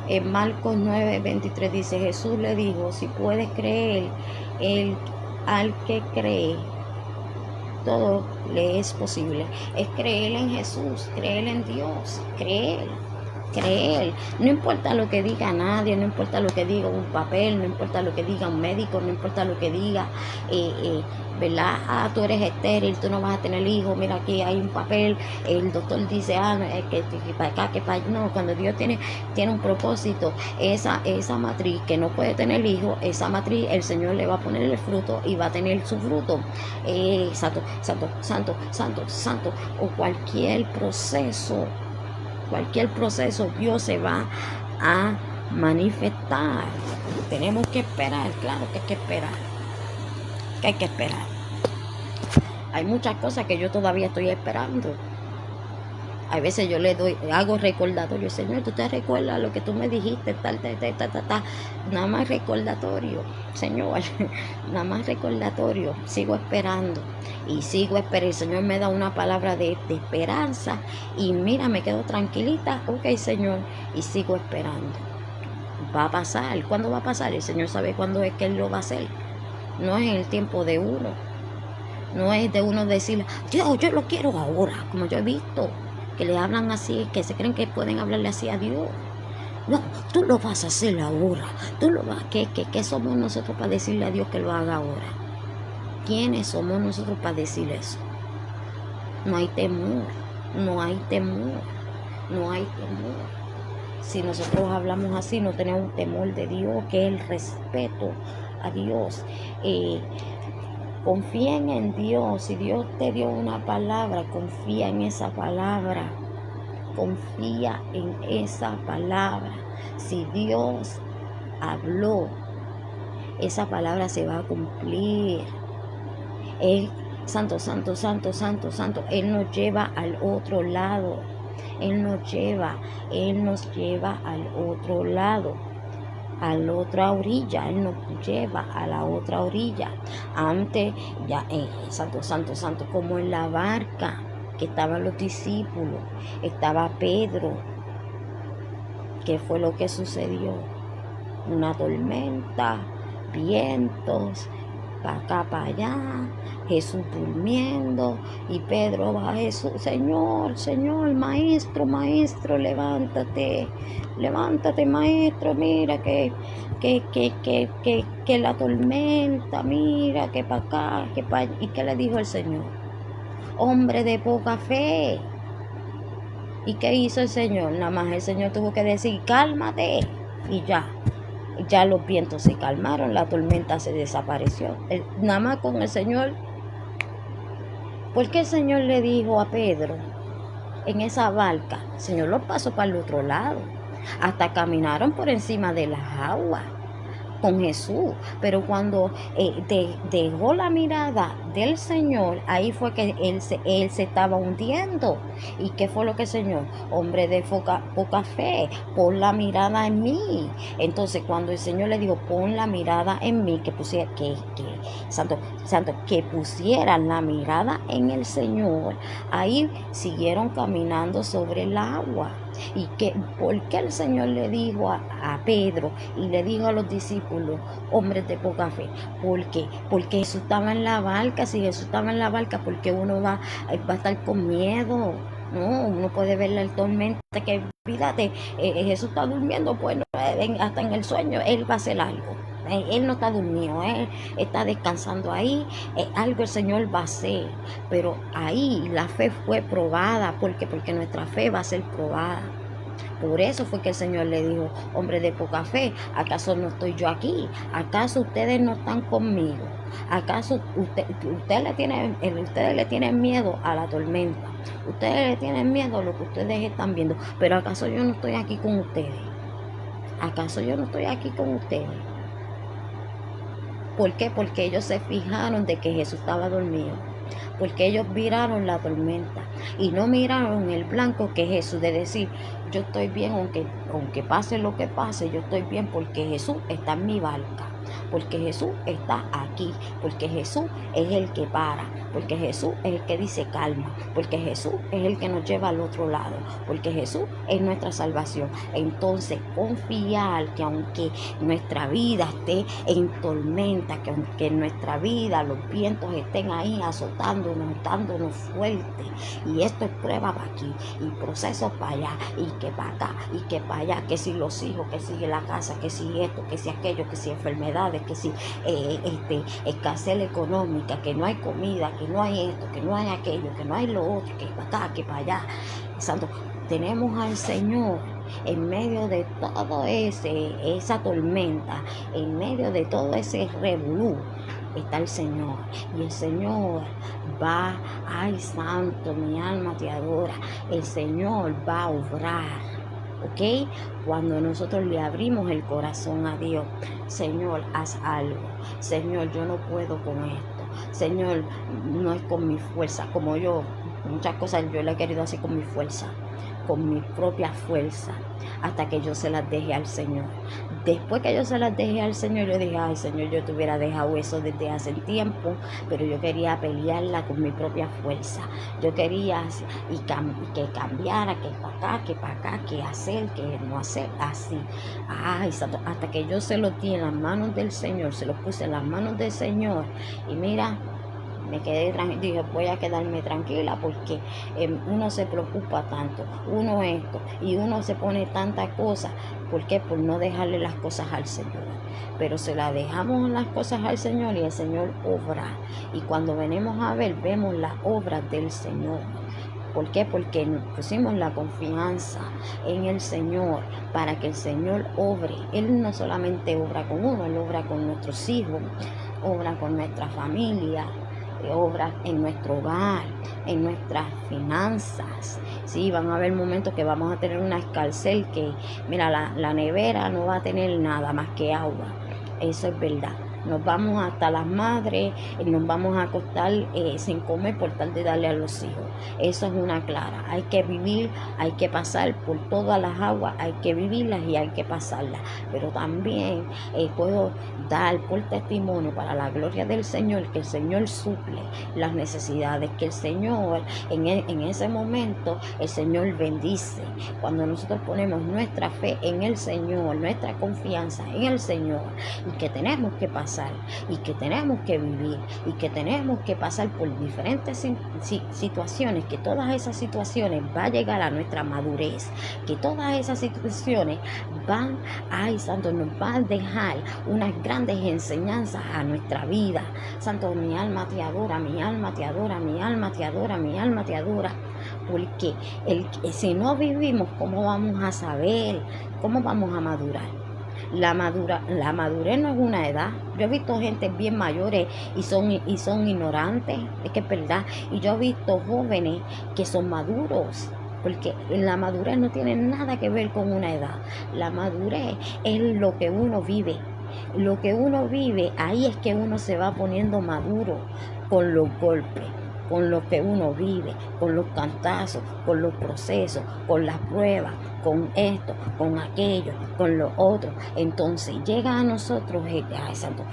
En Marcos 9:23 dice, Jesús le dijo, si puedes creer, al que cree, todo le es posible. Es creer en Jesús, creer en Dios, creer. No importa lo que diga nadie, no importa lo que diga un papel, no importa lo que diga un médico, no importa lo que diga, ¿verdad? Tú eres estéril, tú no vas a tener hijos, mira aquí hay un papel, el doctor dice, que para acá, que para allá. No, cuando Dios tiene un propósito, esa matriz que no puede tener hijos, esa matriz el Señor le va a poner el fruto y va a tener su fruto. Santo, o cualquier proceso Dios se va a manifestar. Tenemos que esperar, claro que hay que esperar. Hay muchas cosas que yo todavía estoy esperando. A veces yo hago recordatorio, Señor, tú te recuerdas lo que tú me dijiste, tal. Nada más recordatorio, Señor, nada más recordatorio. Sigo esperando y sigo esperando. El Señor me da una palabra de esperanza y mira, me quedo tranquilita. Ok, Señor, y sigo esperando. Va a pasar. ¿Cuándo va a pasar? El Señor sabe cuándo es que Él lo va a hacer. No es el tiempo de uno. No es de uno decirle, Dios, yo lo quiero ahora, como yo he visto, que le hablan así, que se creen que pueden hablarle así a Dios. No, tú lo vas a hacer ahora. Tú lo vas, ¿qué somos nosotros para decirle a Dios que lo haga ahora? ¿Quiénes somos nosotros para decir eso? No hay temor, no hay temor, no hay temor. Si nosotros hablamos así, no tenemos temor de Dios, que es el respeto a Dios. Confíen en Dios. Si Dios te dio una palabra, confía en esa palabra. Confía en esa palabra. Si Dios habló, esa palabra se va a cumplir. Él, santo, santo, santo, santo, santo, Él nos lleva al otro lado. Él nos lleva al otro lado, a la otra orilla. Él nos lleva a la otra orilla. Antes, ya, santo, santo, santo, como en la barca que estaban los discípulos, estaba Pedro. ¿Qué fue lo que sucedió? Una tormenta, vientos, para acá, para allá, Jesús durmiendo, y Pedro va a Jesús, Señor, Señor, maestro, maestro, levántate, levántate, maestro, mira que la tormenta, mira que para acá, que para allá. ¿Y qué le dijo el Señor? Hombre de poca fe. ¿Y qué hizo el Señor? Nada más el Señor tuvo que decir, cálmate, y ya los vientos se calmaron, la tormenta se desapareció. Nada más con el Señor. ¿Por qué el Señor le dijo a Pedro en esa barca? El Señor los pasó para el otro lado. Hasta caminaron por encima de las aguas con Jesús. Pero cuando dejó la mirada del Señor, ahí fue que él se estaba hundiendo. ¿Y qué fue lo que el Señor? Hombre de poca fe, pon la mirada en mí. Entonces cuando el Señor le dijo, pon la mirada en mí, que pusiera, santo, que pusieran la mirada en el Señor, ahí siguieron caminando sobre el agua. ¿Y por qué el Señor le dijo a Pedro y le dijo a los discípulos, hombres de poca fe? Porque Jesús estaba en la barca. Si Jesús estaba en la barca, porque uno va a estar con miedo. No, uno puede ver la tormenta, que olvídate, Jesús está durmiendo, pues hasta en el sueño Él va a hacer algo. Él no está durmiendo, Él está descansando ahí. Algo el Señor va a hacer. Pero ahí la fe fue probada. Porque nuestra fe va a ser probada. Por eso fue que el Señor le dijo, hombre de poca fe, ¿acaso no estoy yo aquí? ¿Acaso ustedes no están conmigo? ¿Acaso ustedes le tienen miedo a la tormenta? Ustedes le tienen miedo a lo que ustedes están viendo. Pero ¿acaso yo no estoy aquí con ustedes? ¿Acaso yo no estoy aquí con ustedes? ¿Por qué? Porque ellos se fijaron de que Jesús estaba dormido. Porque ellos miraron la tormenta y no miraron el blanco que es Jesús, de decir, yo estoy bien aunque pase lo que pase, yo estoy bien porque Jesús está en mi barca, porque Jesús está aquí, porque Jesús es el que para, porque Jesús es el que dice calma, porque Jesús es el que nos lleva al otro lado, porque Jesús es nuestra salvación. Entonces confiar que aunque nuestra vida esté en tormenta, que aunque en nuestra vida los vientos estén ahí azotándonos, dándonos fuerte, y esto es prueba para aquí y procesos para allá y que para acá y que para allá, que si los hijos, que si la casa, que si esto, que si aquello, que si enfermedades, que si escasez económica, que no hay comida, que no hay esto, que no hay aquello, que no hay lo otro, que para acá, que para allá. Santo, tenemos al Señor en medio de todo esa tormenta, en medio de todo ese revolú. Está el Señor, y el Señor va, ay santo, mi alma te adora, el Señor va a obrar, ¿ok? Cuando nosotros le abrimos el corazón a Dios, Señor, haz algo, Señor, yo no puedo con esto, Señor, no es con mi fuerza, como yo, muchas cosas yo le he querido hacer con mi fuerza, con mi propia fuerza hasta que yo se las deje al Señor. Después que yo se las dejé al Señor, yo dije, ay Señor, yo te hubiera dejado eso desde hace tiempo, pero yo quería pelearla con mi propia fuerza. Yo quería que cambiara, que para acá, que hacer, que no hacer, así. Ay, santo, hasta que yo se lo di en las manos del Señor, se lo puse en las manos del Señor, y mira, me quedé tranquila, dije, voy a quedarme tranquila porque uno se preocupa tanto, uno esto, y uno se pone tantas cosas. ¿Por qué? Por no dejarle las cosas al Señor. Pero se las dejamos las cosas al Señor y el Señor obra. Y cuando venimos a ver, vemos las obras del Señor. ¿Por qué? Porque nos pusimos la confianza en el Señor para que el Señor obre. Él no solamente obra con uno, Él obra con nuestros hijos, obra con nuestra familia, obra en nuestro hogar, en nuestras finanzas. Sí, van a haber momentos que vamos a tener una escasez que, mira, la nevera no va a tener nada más que agua. Eso es verdad. Nos vamos hasta las madres, nos vamos a acostar sin comer por tal de darle a los hijos. Eso es una clara. Hay que vivir, hay que pasar por todas las aguas, hay que vivirlas y hay que pasarlas. Pero también puedo dar por testimonio para la gloria del Señor que el Señor suple las necesidades, que el Señor en ese momento, el Señor bendice. Cuando nosotros ponemos nuestra fe en el Señor, nuestra confianza en el Señor, y que tenemos que pasar, y que tenemos que vivir, y que tenemos que pasar por diferentes situaciones, que todas esas situaciones van a llegar a nuestra madurez, que todas esas situaciones van, ay santo, nos van a dejar unas grandes enseñanzas a nuestra vida. Santo, mi alma te adora, mi alma te adora, mi alma te adora, mi alma te adora. Porque si no vivimos, ¿cómo vamos a saber? ¿Cómo vamos a madurar? La madurez no es una edad. Yo he visto gente bien mayores y son ignorantes, es que es verdad. Y yo he visto jóvenes que son maduros, porque la madurez no tiene nada que ver con una edad. La madurez es lo que uno vive. Lo que uno vive, ahí es que uno se va poniendo maduro con los golpes, con lo que uno vive, con los cantazos, con los procesos, con las pruebas, con esto, con aquello, con lo otro. Entonces llega a nosotros, ay, santo,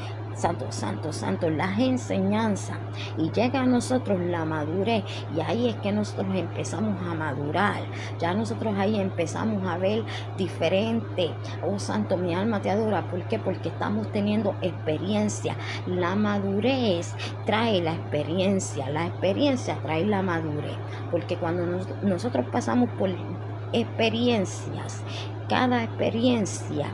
las enseñanzas, y llega a nosotros la madurez, y ahí es que nosotros empezamos a madurar. Ya nosotros ahí empezamos a ver diferente. Oh santo, mi alma te adora. ¿Por qué? Porque estamos teniendo experiencia. La madurez trae la experiencia trae la madurez, porque cuando nosotros pasamos por experiencias, cada experiencia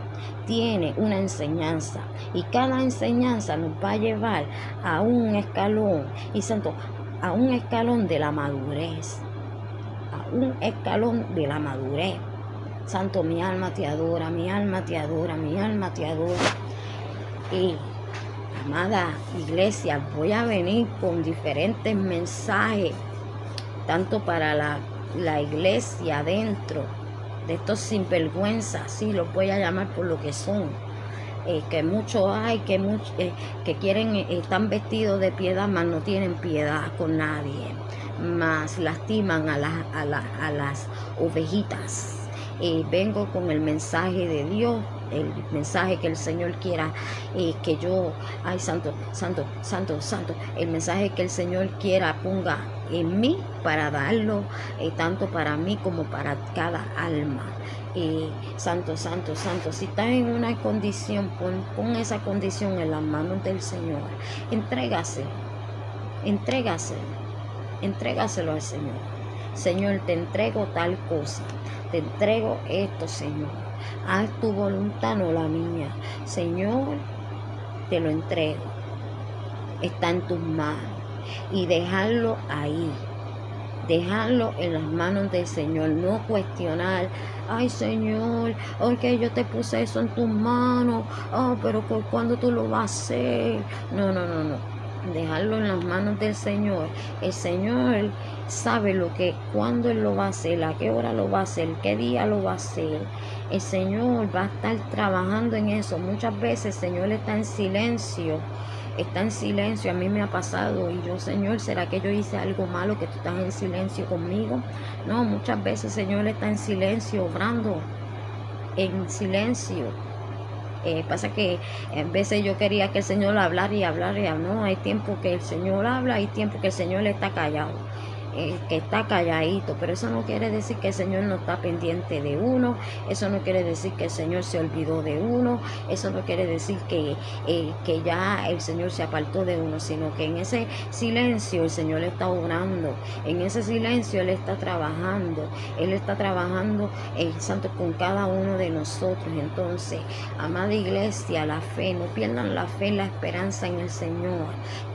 tiene una enseñanza, y cada enseñanza nos va a llevar a un escalón, y santo, a un escalón de la madurez, a un escalón de la madurez. Santo, mi alma te adora, mi alma te adora, mi alma te adora. Y amada iglesia, voy a venir con diferentes mensajes, tanto para la iglesia adentro, de estos sinvergüenzas, sí, los voy a llamar por lo que son, que muchos hay, que quieren, están vestidos de piedad, mas no tienen piedad con nadie, mas lastiman a las ovejitas. Vengo con el mensaje de Dios, el mensaje que el Señor quiera que yo, ay santo, el mensaje que el Señor quiera ponga en mí para darlo, tanto para mí como para cada alma. Santo, si estás en una condición, pon esa condición en las manos del Señor. Entrégaselo al Señor. Señor, te entrego tal cosa, te entrego esto, Señor. Haz tu voluntad, no la mía. Señor, te lo entrego. Está en tus manos. Y dejarlo ahí. Dejarlo en las manos del Señor. No cuestionar. Ay, Señor, ok, yo te puse eso en tus manos. Oh, pero ¿cuándo tú lo vas a hacer? No. Dejarlo en las manos del Señor. El Señor sabe cuándo Él lo va a hacer, a qué hora lo va a hacer, qué día lo va a hacer. El Señor va a estar trabajando en eso. Muchas veces el Señor está en silencio, está en silencio. A mí me ha pasado y yo, Señor, ¿será que yo hice algo malo que tú estás en silencio conmigo? No, muchas veces el Señor está en silencio, obrando en silencio. Pasa que a veces yo quería que el Señor hablara y hablara y no, hay tiempo que el Señor habla, hay tiempo que el Señor está callado, que está calladito, pero eso no quiere decir que el Señor no está pendiente de uno, eso no quiere decir que el Señor se olvidó de uno, eso no quiere decir que ya el Señor se apartó de uno, sino que en ese silencio el Señor está orando, en ese silencio Él está trabajando, Santo, con cada uno de nosotros. Entonces, amada iglesia, la fe, no pierdan la fe, la esperanza en el Señor,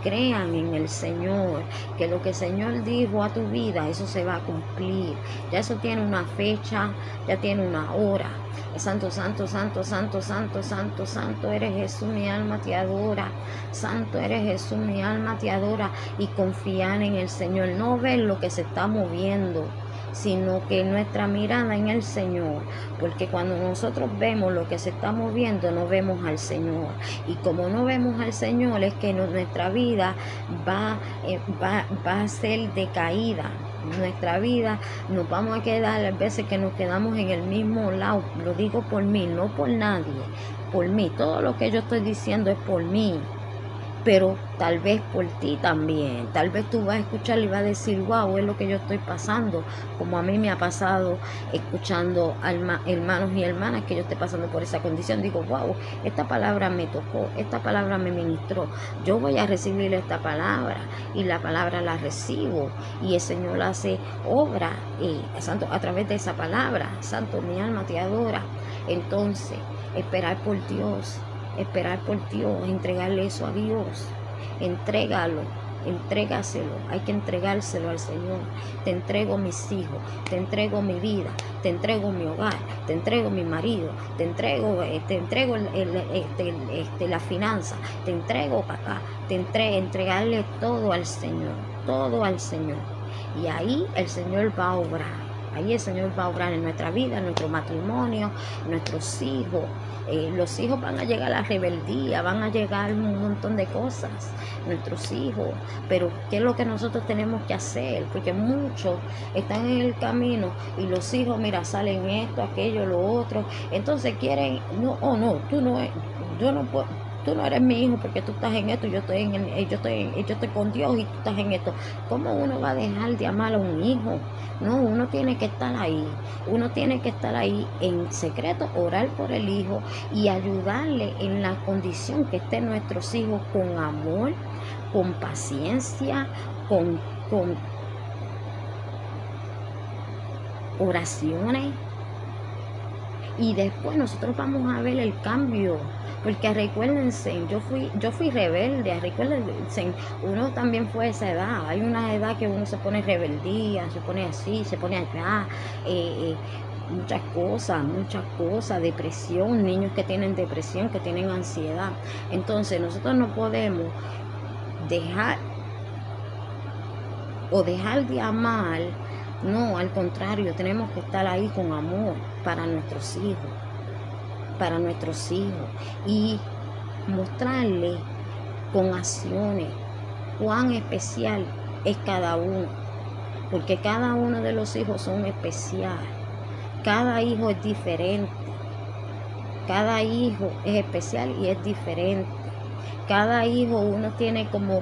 crean en el Señor, que lo que el Señor dijo a tu vida, eso se va a cumplir. Ya eso tiene una fecha, ya tiene una hora. Santo, santo, santo, santo, santo, santo, santo eres Jesús, mi alma te adora. Santo eres Jesús, mi alma te adora. Y confiar en el Señor, no ver lo que se está moviendo, sino que nuestra mirada en el Señor, porque cuando nosotros vemos lo que se está moviendo, no vemos al Señor, y como no vemos al Señor, es que nuestra vida va a ser decaída. Nuestra vida nos vamos a quedar, a veces que nos quedamos en el mismo lado. Lo digo por mí, no por nadie, por mí. Todo lo que yo estoy diciendo es por mí, pero tal vez por ti también. Tal vez tú vas a escuchar y vas a decir, wow, es lo que yo estoy pasando, como a mí me ha pasado escuchando hermanos y hermanas que yo esté pasando por esa condición. Digo, wow, esta palabra me tocó, esta palabra me ministró, yo voy a recibir esta palabra, y la palabra la recibo, y el Señor hace obra, Santo, a través de esa palabra. Santo, mi alma te adora. Entonces, esperar por Dios, entregarle eso a Dios, entrégaselo, hay que entregárselo al Señor. Te entrego mis hijos, te entrego mi vida, te entrego mi hogar, te entrego mi marido, te entrego la finanza, te entrego papá, entregarle todo al Señor, y ahí el Señor va a obrar. Ahí el Señor va a obrar en nuestra vida, en nuestro matrimonio, en nuestros hijos. Los hijos van a llegar a la rebeldía, van a llegar un montón de cosas, nuestros hijos. Pero ¿qué es lo que nosotros tenemos que hacer? Porque muchos están en el camino y los hijos, mira, salen esto, aquello, lo otro. Entonces quieren, no, yo no puedo. Tú no eres mi hijo porque tú estás en esto, yo estoy con Dios y tú estás en esto. ¿Cómo uno va a dejar de amar a un hijo? No, uno tiene que estar ahí. Uno tiene que estar ahí en secreto, orar por el hijo y ayudarle en la condición que estén nuestros hijos, con amor, con paciencia, con oraciones. Y después nosotros vamos a ver el cambio, porque recuérdense, yo fui rebelde, recuérdense, uno también fue a esa edad. Hay una edad que uno se pone rebeldía, se pone así, se pone allá, muchas cosas, depresión, niños que tienen depresión, que tienen ansiedad. Entonces nosotros no podemos dejar de amar. No, al contrario, tenemos que estar ahí con amor para nuestros hijos, y mostrarle con acciones cuán especial es cada uno, porque cada uno de los hijos son especiales, cada hijo es diferente, cada hijo es especial y es diferente. Cada hijo uno tiene como,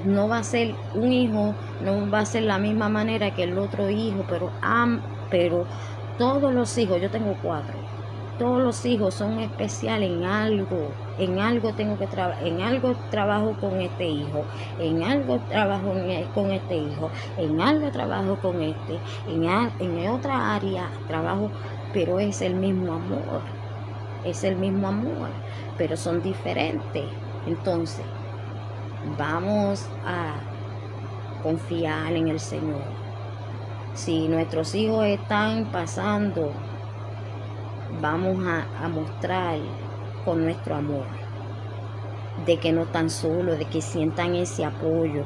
no va a ser un hijo, no va a ser la misma manera que el otro hijo, pero todos los hijos, yo tengo 4, todos los hijos son especiales en algo tengo que trabajar, en algo trabajo con este hijo, en algo trabajo con este hijo, en algo trabajo con este, en otra área trabajo, pero es el mismo amor, pero son diferentes. Entonces, vamos a confiar en el Señor. Si nuestros hijos están pasando, vamos a mostrar con nuestro amor de que no están solos, de que sientan ese apoyo,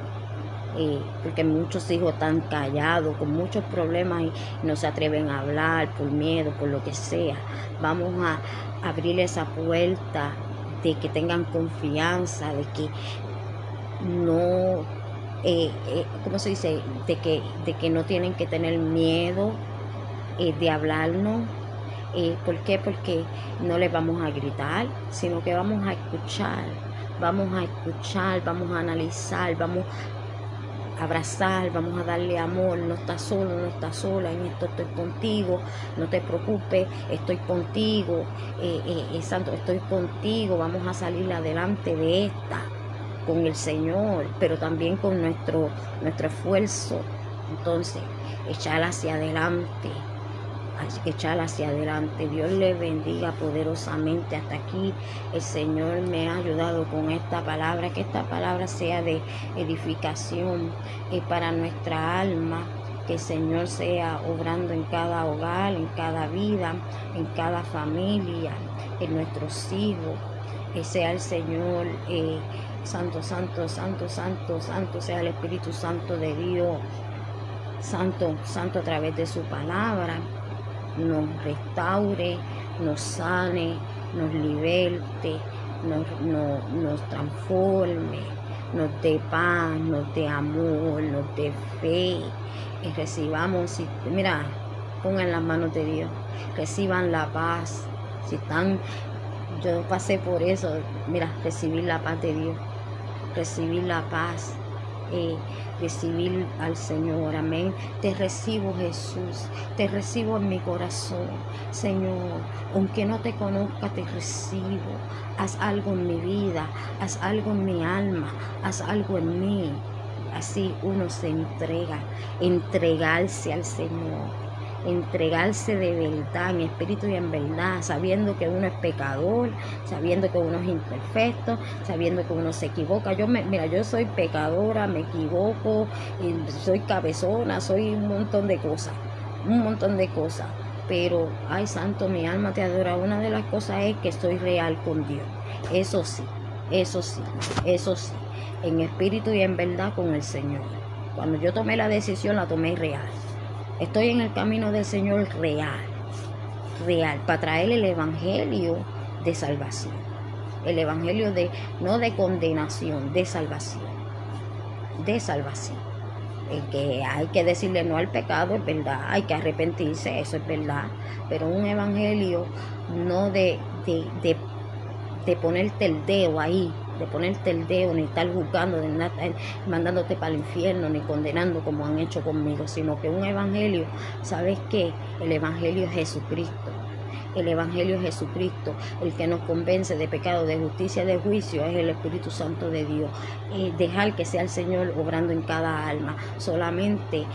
porque muchos hijos están callados con muchos problemas y no se atreven a hablar por miedo, por lo que sea. Vamos a abrir esa puerta de que tengan confianza, de que no, ¿cómo se dice? De que no tienen que tener miedo de hablarnos. ¿Por qué? Porque no les vamos a gritar, sino que vamos a escuchar, vamos a analizar, vamos a abrazar, vamos a darle amor. No estás solo, no estás sola, en esto estoy contigo, no te preocupes, estoy contigo, Santo, estoy contigo, vamos a salir adelante de esta con el Señor, pero también con nuestro esfuerzo. Entonces, echar hacia adelante, Dios le bendiga poderosamente. Hasta aquí el Señor me ha ayudado con esta palabra, que esta palabra sea de edificación para nuestra alma, que el Señor sea obrando en cada hogar, en cada vida, en cada familia, en nuestros hijos, que sea el Señor santo, santo, santo, santo, santo, sea el Espíritu Santo de Dios, santo, santo, a través de su palabra, nos restaure, nos sane, nos liberte, nos transforme, nos dé paz, nos dé amor, nos dé fe, y recibamos, mira, pongan las manos de Dios, reciban la paz. Si están, yo pasé por eso, mira, recibir la paz de Dios, recibir la paz, recibir al Señor, amén. Te recibo, Jesús, te recibo en mi corazón, Señor, aunque no te conozca, te recibo. Haz algo en mi vida, haz algo en mi alma, haz algo en mí. Así uno se entrega, entregarse al Señor, entregarse de verdad, en espíritu y en verdad, sabiendo que uno es pecador, sabiendo que uno es imperfecto, sabiendo que uno se equivoca. Mira, yo soy pecadora, me equivoco, soy cabezona, soy un montón de cosas, pero, ay santo, mi alma te adora. Una de las cosas es que soy real con Dios, eso sí, en espíritu y en verdad con el Señor. Cuando yo tomé la decisión, la tomé real. Estoy en el camino del Señor real, para traer el evangelio de salvación. El evangelio no de condenación, de salvación. Que hay que decirle no al pecado, es verdad, hay que arrepentirse, eso es verdad, pero un evangelio no de ponerte el dedo ahí, ni estar juzgando, ni estar mandándote para el infierno, ni condenando como han hecho conmigo, sino que un evangelio, ¿sabes qué? El evangelio es Jesucristo. El evangelio es Jesucristo, el que nos convence de pecado, de justicia, de juicio, es el Espíritu Santo de Dios. Dejar que sea el Señor obrando en cada alma, solamente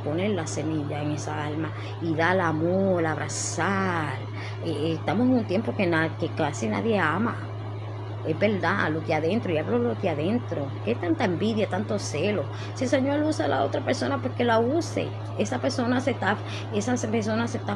poner la semilla en esa alma y dar amor, abrazar. Estamos en un tiempo que casi nadie ama. Es verdad, los de adentro, y hablo de los de adentro. ¿Qué tanta envidia, tanto celo? Si el Señor usa a la otra persona, pues que la use. Esa persona se está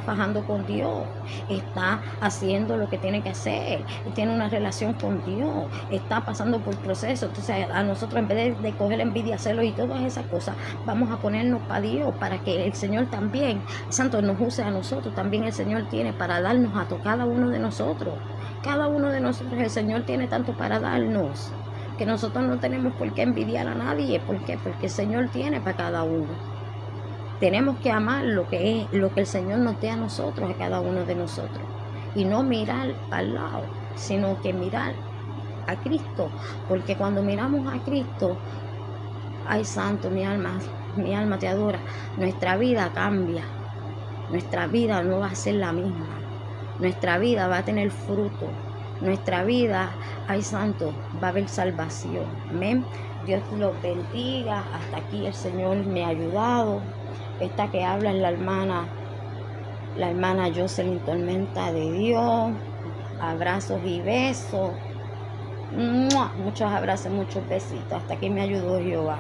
fajando con Dios, está haciendo lo que tiene que hacer, tiene una relación con Dios, está pasando por proceso. Entonces a nosotros, en vez de coger envidia, celo y todas esas cosas, vamos a ponernos para Dios, para que el Señor también, Santo, nos use a nosotros. También el Señor tiene para darnos a cada uno de nosotros. Cada uno de nosotros, el Señor tiene tanto para darnos, que nosotros no tenemos por qué envidiar a nadie. ¿Por qué? Porque el Señor tiene para cada uno. Tenemos que amar lo que el Señor nos dé a nosotros, a cada uno de nosotros. Y no mirar al lado, sino que mirar a Cristo. Porque cuando miramos a Cristo, ay santo, mi alma te adora. Nuestra vida cambia. Nuestra vida no va a ser la misma. Nuestra vida va a tener fruto. Nuestra vida, ay santo, va a haber salvación. Amén. Dios los bendiga. Hasta aquí el Señor me ha ayudado. Esta que habla es la hermana Jocelyn Tormenta de Dios. Abrazos y besos. ¡Mua! Muchos abrazos, muchos besitos. Hasta aquí me ayudó Jehová.